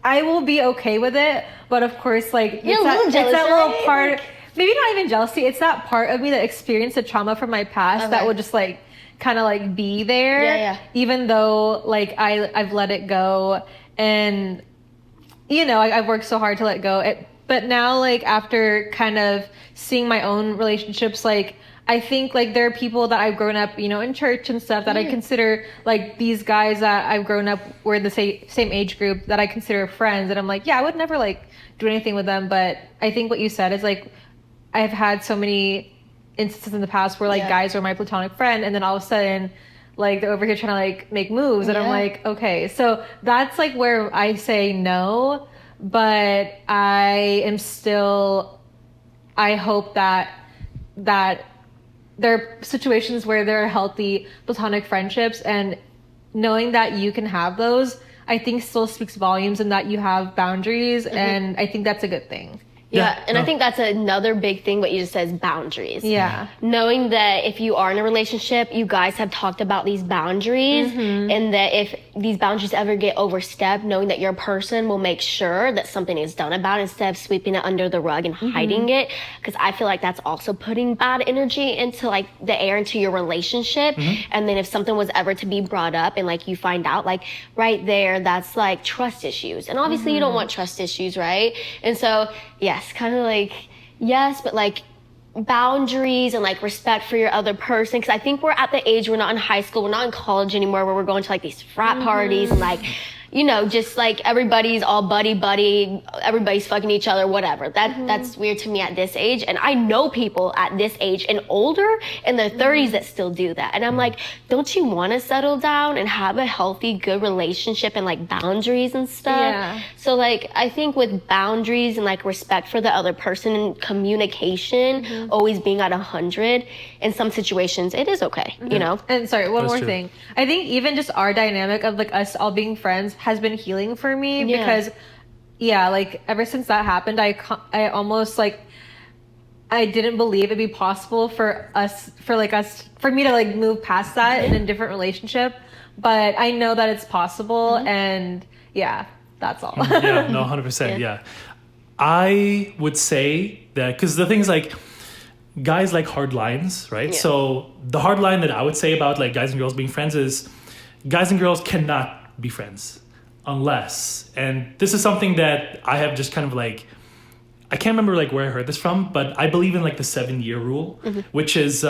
I will be okay with it, but of course, like it's that little part, maybe not even jealousy, it's that part of me that experienced the trauma from my past that would just like kind of like be there, even though like I've let it go, and you know, I've worked so hard to let go. But now, like after kind of seeing my own relationships, like I think like there are people that I've grown up, you know, in church and stuff that I consider like these guys that I've grown up were in the same age group that I consider friends. And I'm like, yeah, I would never like do anything with them. But I think what you said is like, I've had so many instances in the past where like guys were my platonic friend. And then all of a sudden, like they're over here trying to like make moves. And I'm like, okay, so that's like where I say no, but I hope that there are situations where there are healthy platonic friendships, and knowing that you can have those, I think still speaks volumes, and that you have boundaries, and I think that's a good thing. I think that's another big thing, what you just said is boundaries. Knowing that if you are in a relationship, you guys have talked about these boundaries, and that if these boundaries ever get overstepped, knowing that your person will make sure that something is done about it instead of sweeping it under the rug and hiding it. Because I feel like that's also putting bad energy into like the air into your relationship. And then if something was ever to be brought up and like you find out, like right there, that's like trust issues. And obviously you don't want trust issues, right? And so yes, kind of like yes, but like boundaries and like respect for your other person, because I think we're at the age, we're not in high school, we're not in college anymore, where we're going to like these frat parties and like, you know, just like everybody's all buddy, everybody's fucking each other, whatever. That's weird to me at this age. And I know people at this age and older in their 30s that still do that. And I'm like, don't you want to settle down and have a healthy, good relationship and like boundaries and stuff? Yeah. So like, I think with boundaries and like respect for the other person and communication, always being at 100, in some situations, it is okay, you know? And sorry, one That's more true. thing. I think even just our dynamic of like us all being friends has been healing for me because, like ever since that happened, I almost like, I didn't believe it'd be possible for me to like move past that in a different relationship. But I know that it's possible, and that's all. Yeah, no, 100%. Yeah. I would say that, because the thing is like, guys like hard lines, right? Yeah. So the hard line that I would say about like guys and girls being friends is guys and girls cannot be friends unless, and this is something that I have just kind of like, I can't remember like where I heard this from, but I believe in like the 7-year rule, which is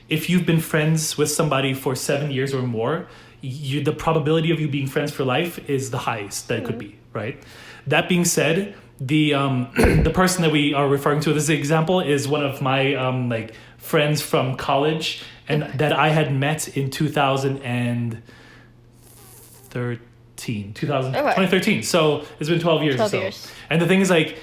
if you've been friends with somebody for 7 years or more, the probability of you being friends for life is the highest that it could be, right? That being said, the the person that we are referring to as the example is one of my like friends from college, and that I had met in 2013. So it's been 12 years 12 or so. years. And the thing is like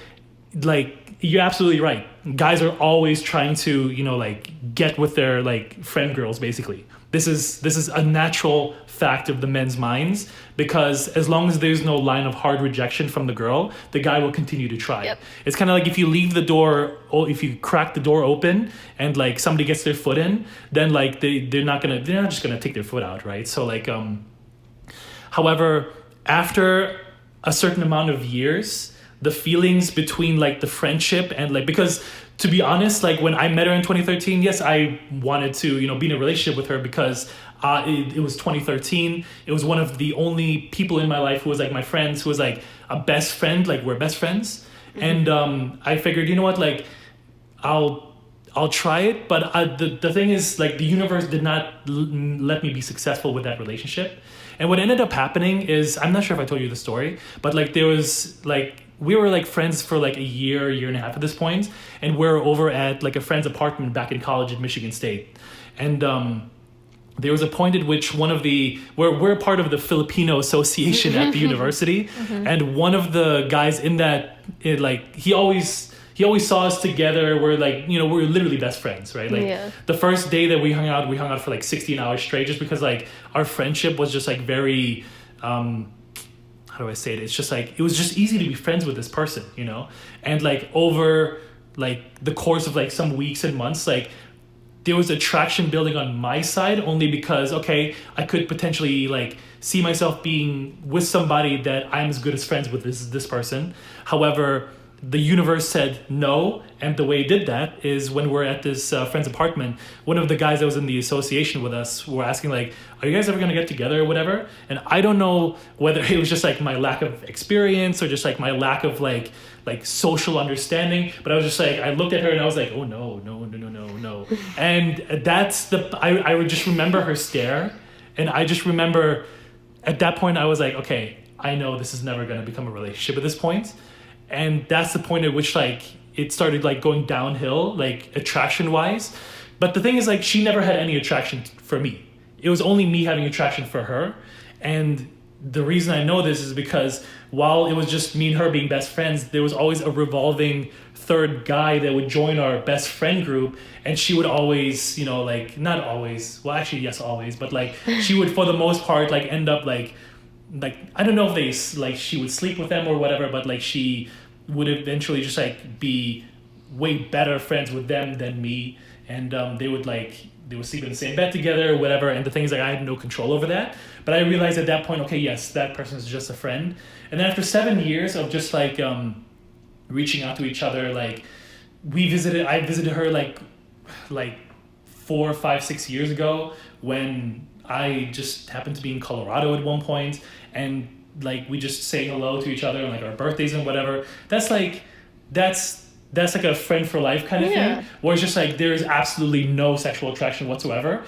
you're absolutely right. Guys are always trying to, you know, like get with their like friend girls basically. This is a natural fact of the men's minds, because as long as there's no line of hard rejection from the girl, the guy will continue to try. Yep. It's kind of like if you leave the door, or if you crack the door open and like somebody gets their foot in, then like they're not just gonna take their foot out, right? So like however, after a certain amount of years, the feelings between like the friendship and like, because to be honest, like when I met her in 2013, yes, I wanted to, you know, be in a relationship with her because it was 2013. It was one of the only people in my life who was like my friends, who was like a best friend, like we're best friends. And I figured, you know what, like I'll try it. But the thing is, like, the universe did not let me be successful with that relationship. And what ended up happening is, I'm not sure if I told you the story, but like there was like, we were like friends for like a year and a half at this point, and we're over at like a friend's apartment back in college at Michigan State. And there was a point at which we're part of the Filipino Association at the university, and one of the guys in that, he always saw us together. We're like, you know, we're literally best friends, right? Like the first day that we hung out for like 16 hours straight, just because like our friendship was just like very, how do I say it? It's just like, it was just easy to be friends with this person, you know? And like over like the course of like some weeks and months, like there was attraction building on my side, only because, okay, I could potentially like see myself being with somebody that I'm as good as friends with this person. However, the universe said no, and the way it did that is when we're at this friend's apartment, one of the guys that was in the association with us were asking like, are you guys ever gonna get together or whatever? And I don't know whether it was just like my lack of experience or just like my lack of like social understanding, but I was just like, I looked at her and I was like, oh no. And that's I would just remember her stare, and I just remember at that point I was like, okay, I know this is never gonna become a relationship at this point. And that's the point at which like it started like going downhill, like attraction wise. But the thing is, like, she never had any attraction for me. It was only me having attraction for her. And the reason I know this is because while it was just me and her being best friends, there was always a revolving third guy that would join our best friend group, and she would always, you know, like, not always, well actually yes, always, but like she would for the most part like end up like I don't know if they like she would sleep with them or whatever, but like she would eventually just like be way better friends with them than me, and they would sleep in the same bed together or whatever. And the thing is, like, I had no control over that, but I realized at that point, okay, yes, that person is just a friend. And then after 7 years of just like reaching out to each other, like I visited her like 4, 5, 6 years ago when I just happened to be in Colorado at one point, and like we just say hello to each other on like our birthdays and whatever. That's that's like a friend for life kind of thing, where it's just like there is absolutely no sexual attraction whatsoever,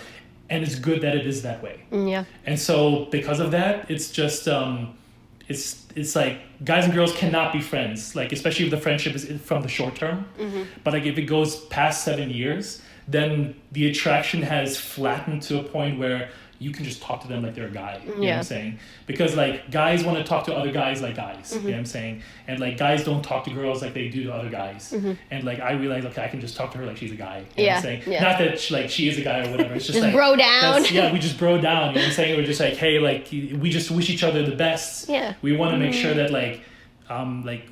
and it's good that it is that way. Yeah. And so because of that, it's just it's like guys and girls cannot be friends, like especially if the friendship is from the short term. But like if it goes past 7 years, then the attraction has flattened to a point where you can just talk to them like they're a guy. You know what I'm saying? Because like guys want to talk to other guys like guys. You know what I'm saying? And like guys don't talk to girls like they do to other guys. And like I realize, okay, I can just talk to her like she's a guy. You know what I'm saying? Not that she is a guy or whatever. It's just like bro down. We just bro down. You know what I'm saying? We're just like, hey, like we just wish each other the best. Yeah. We want to make sure that like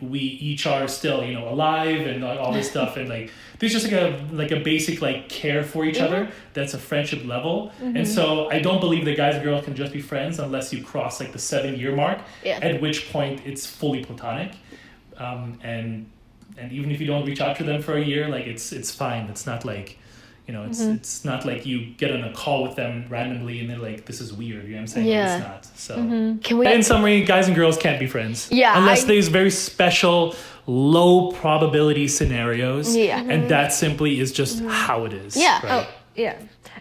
we each are still, you know, alive and all this stuff, and like there's just like a basic like care for each other that's a friendship level. And so I don't believe that guys and girls can just be friends unless you cross like the 7-year mark, at which point it's fully platonic. And even if you don't reach out to them for a year, like it's fine. It's not like, you know, it's not like you get on a call with them randomly and they're like, this is weird. You know what I'm saying? Yeah. It's not. So Can we? in summary, guys and girls can't be friends. Yeah, Unless there's very special, low probability scenarios. Yeah. And that simply is just how it is. Yeah. Right? Oh, yeah.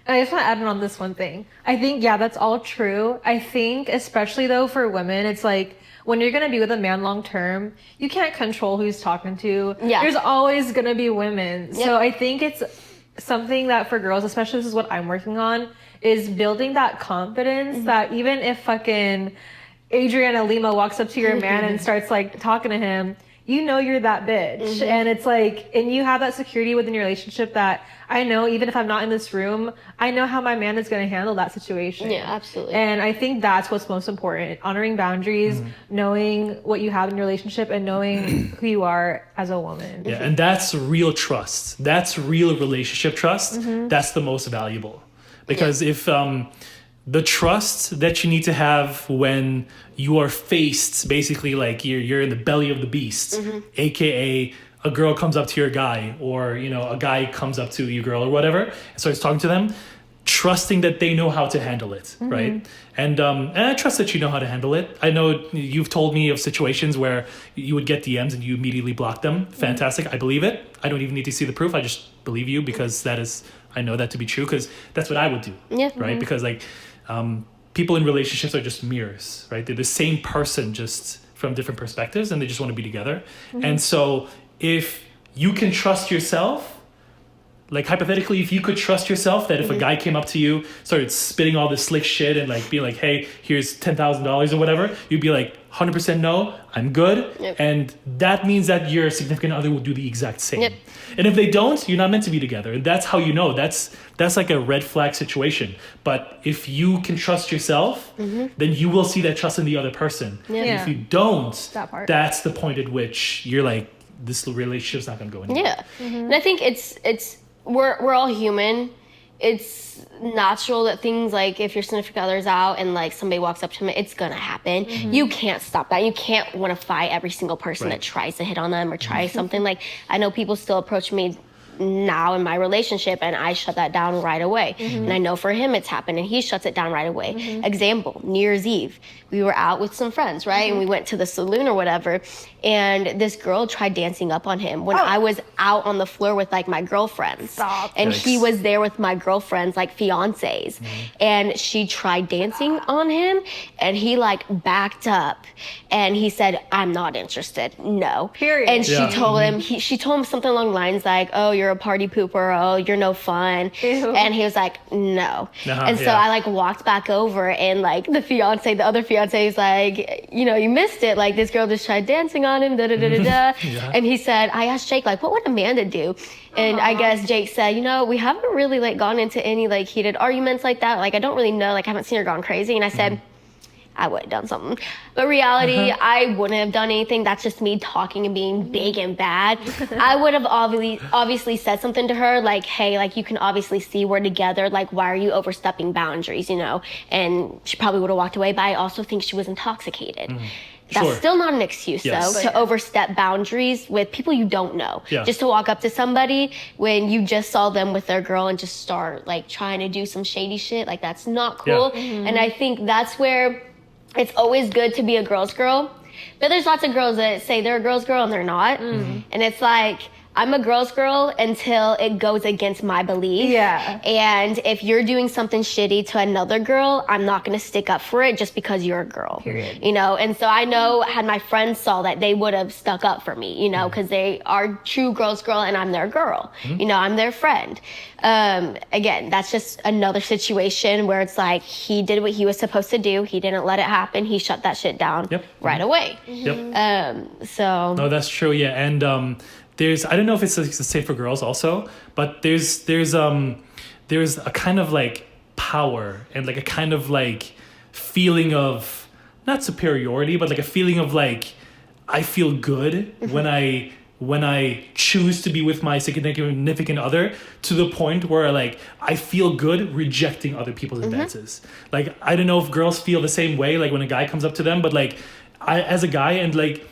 I just want to add in on this one thing. I think, that's all true. I think, especially though for women, it's like, when you're going to be with a man long term, you can't control who he's talking to. Yeah. There's always going to be women. Yep. So I think it's something that for girls, especially this is what I'm working on, is building that confidence that even if fucking Adriana Lima walks up to your man and starts like talking to him, you know you're that bitch. And it's like, and you have that security within your relationship that I know even if I'm not in this room, I know how my man is going to handle that situation. Yeah, absolutely. And I think that's what's most important. Honoring boundaries, knowing what you have in your relationship, and knowing who you are as a woman. Yeah, and that's real trust. That's real relationship trust. That's the most valuable. Because if the trust that you need to have when you are faced, basically like you're in the belly of the beast, aka a girl comes up to your guy, or you know a guy comes up to your girl or whatever and starts talking to them, trusting that they know how to handle it, right? And I trust that you know how to handle it. I know you've told me of situations where you would get DMs and you immediately block them. Fantastic. I believe it. I don't even need to see the proof. I just believe you because I know that to be true because that's what I would do. Yeah. Right? Because like people in relationships are just mirrors, right? They're the same person just from different perspectives and they just want to be together. And so if you can trust yourself, like hypothetically, if you could trust yourself that if a guy came up to you, started spitting all this slick shit and like being like, hey, here's $10,000 or whatever, you'd be like 100% no, I'm good. Yep. And that means that your significant other will do the exact same. Yep. And if they don't, you're not meant to be together. And that's how you know. That's like a red flag situation. But if you can trust yourself, then you will see that trust in the other person. Yeah. And if you don't, That part. that's the point at which you're like, this relationship's not going to go anywhere. Yeah. And I think it's we're all human. It's natural that things like if your significant other's out and like somebody walks up to him, it's gonna happen. You can't stop that. You can't want to fight every single person that tries to hit on them or try something. Like I know people still approach me now in my relationship and I shut that down right away. And I know for him it's happened and he shuts it down right away. Example, New Year's Eve. We were out with some friends, right? And we went to the saloon or whatever. And this girl tried dancing up on him when I was out on the floor with like my girlfriends. Stop. And Yikes. he was there with my girlfriends, like fiancés. And she tried dancing on him and he like backed up and he said, I'm not interested. No. Period. And she Yeah. told him, she told him something along the lines like, oh, you're a party pooper. Oh, you're no fun. Ew. And he was like, no. And so I like walked back over and like the other fiance is like, you know, you missed it. Like this girl just tried dancing on him, da da da da da. And he said, I asked Jake, like, what would Amanda do? And I guess Jake said, you know, we haven't really like gone into any like heated arguments like that. Like I don't really know, like I haven't seen her gone crazy. And I said, I would have done something. But reality, I wouldn't have done anything. That's just me talking and being big and bad. I would have obviously said something to her like, hey, like you can obviously see we're together. Like, why are you overstepping boundaries, you know? And she probably would have walked away, but I also think she was intoxicated. That's Sure. still not an excuse, Yes. though, to overstep boundaries with people you don't know. Yeah. Just to walk up to somebody when you just saw them with their girl and just start, like, trying to do some shady shit. Like, that's not cool. And I think that's where it's always good to be a girl's girl. But there's lots of girls that say they're a girl's girl and they're not. And it's like, I'm a girl's girl until it goes against my belief. Yeah. And if you're doing something shitty to another girl, I'm not going to stick up for it just because you're a girl. Period. You know, and so I know had my friends saw that, they would have stuck up for me, you know, because they are true girl's girl and I'm their girl. You know, I'm their friend. Again, that's just another situation where it's like he did what he was supposed to do. He didn't let it happen. He shut that shit down right away. So. No, that's true. Yeah. And, there's, I don't know if it's the same for girls also, but there's a kind of like power and like a kind of like feeling of not superiority, but like a feeling of like, I feel good when I choose to be with my significant other, to the point where like I feel good rejecting other people's advances. Like, I don't know if girls feel the same way, like when a guy comes up to them, but like I, as a guy, and like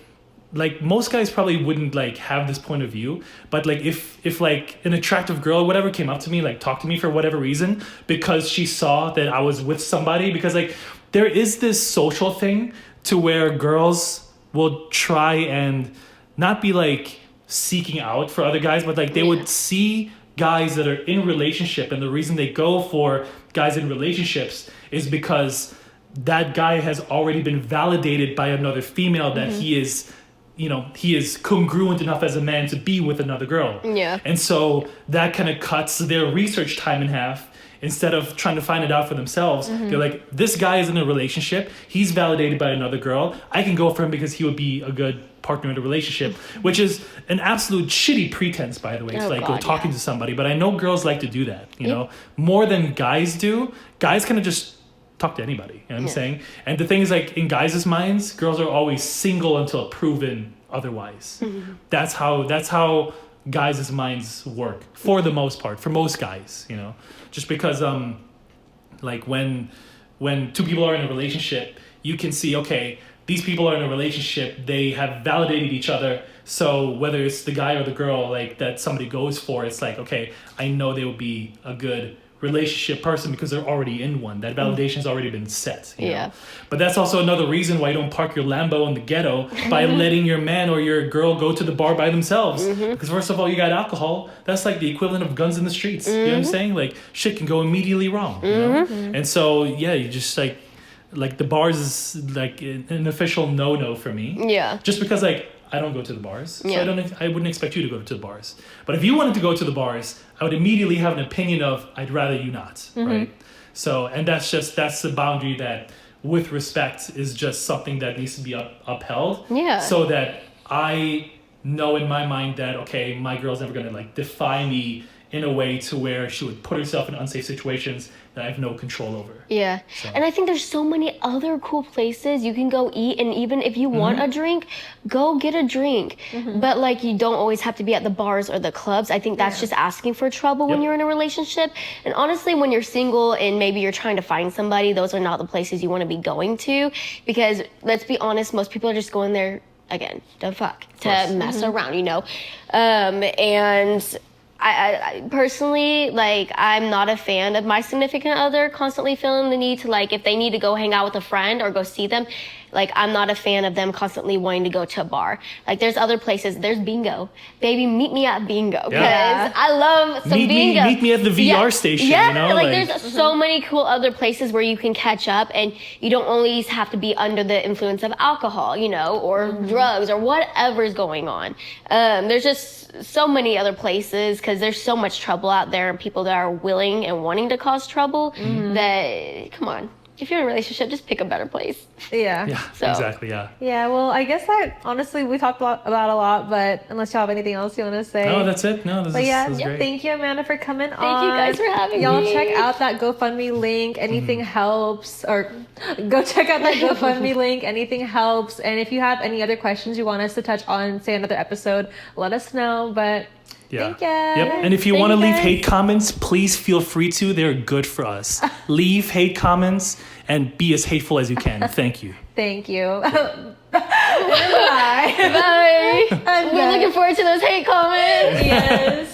most guys probably wouldn't like have this point of view, but like if like an attractive girl or whatever came up to me, like talked to me for whatever reason, because she saw that I was with somebody, because like there is this social thing to where girls will try and not be like seeking out for other guys, but like they would see guys that are in relationship, and the reason they go for guys in relationships is because that guy has already been validated by another female that he is, you know, he is congruent enough as a man to be with another girl. Yeah. And so that kind of cuts their research time in half. Instead of trying to find it out for themselves, they're like, this guy is in a relationship. He's validated by another girl. I can go for him because he would be a good partner in a relationship, which is an absolute shitty pretense, by the way, to like go talking to somebody. But I know girls like to do that, you know, more than guys do. Guys kind of just talk to anybody, you know what I'm saying? And the thing is, like, in guys' minds, girls are always single until proven otherwise. That's how guys' minds work, for the most part, for most guys, you know, just because like when two people are in a relationship, you can see, okay, these people are in a relationship, they have validated each other, so whether it's the guy or the girl like that somebody goes for, it's like, okay, I know they will be a good relationship person because they're already in one. That validation has already been set. You know? But that's also another reason why you don't park your Lambo in the ghetto by letting your man or your girl go to the bar by themselves. Because first of all, you got alcohol. That's like the equivalent of guns in the streets. You know what I'm saying? Like, shit can go immediately wrong. You know? And so, yeah, you just like the bars is like an official no-no for me. Yeah. Just because like I don't go to the bars, so I wouldn't expect you to go to the bars. But if you wanted to go to the bars, I would immediately have an opinion of I'd rather you not, right? So, and that's the boundary that, with respect, is just something that needs to be upheld. Yeah. So that I know in my mind that, okay, my girl's never gonna like defy me in a way to where she would put herself in unsafe situations that I have no control over. Yeah. So. And I think there's so many other cool places you can go eat, and even if you want a drink, go get a drink. But like, you don't always have to be at the bars or the clubs. I think that's just asking for trouble when you're in a relationship. And honestly, when you're single and maybe you're trying to find somebody, those are not the places you want to be going to, because let's be honest, most people are just going there, again, to fuck, to mess around, you know? And I personally, like, I'm not a fan of my significant other constantly feeling the need to, like, if they need to go hang out with a friend or go see them, like, I'm not a fan of them constantly wanting to go to a bar. Like, there's other places. There's bingo. Baby, meet me at bingo. Because I love some bingo. Meet me at the VR station, you know? Like, there's so many cool other places where you can catch up, and you don't always have to be under the influence of alcohol, you know, or drugs or whatever's going on. There's just so many other places, because there's so much trouble out there, and people that are willing and wanting to cause trouble that, come on. If you're in a relationship, just pick a better place. Yeah. Yeah, so. Exactly, yeah. Yeah, well, I guess that, honestly, we talked about a lot, but unless you have anything else you want to say. No, that's it. No, this is great. Thank you, Amanda, for coming on. Thank you guys for having me. Y'all check out that GoFundMe link. Anything helps. Or go check out that GoFundMe link. Anything helps. And if you have any other questions you want us to touch on, say another episode, let us know. But... Thank you. Yep. And if you want to leave hate comments, please feel free to. They're good for us. Leave hate comments and be as hateful as you can. Thank you. Thank you. Bye. Bye. We're looking forward to those hate comments. Yes.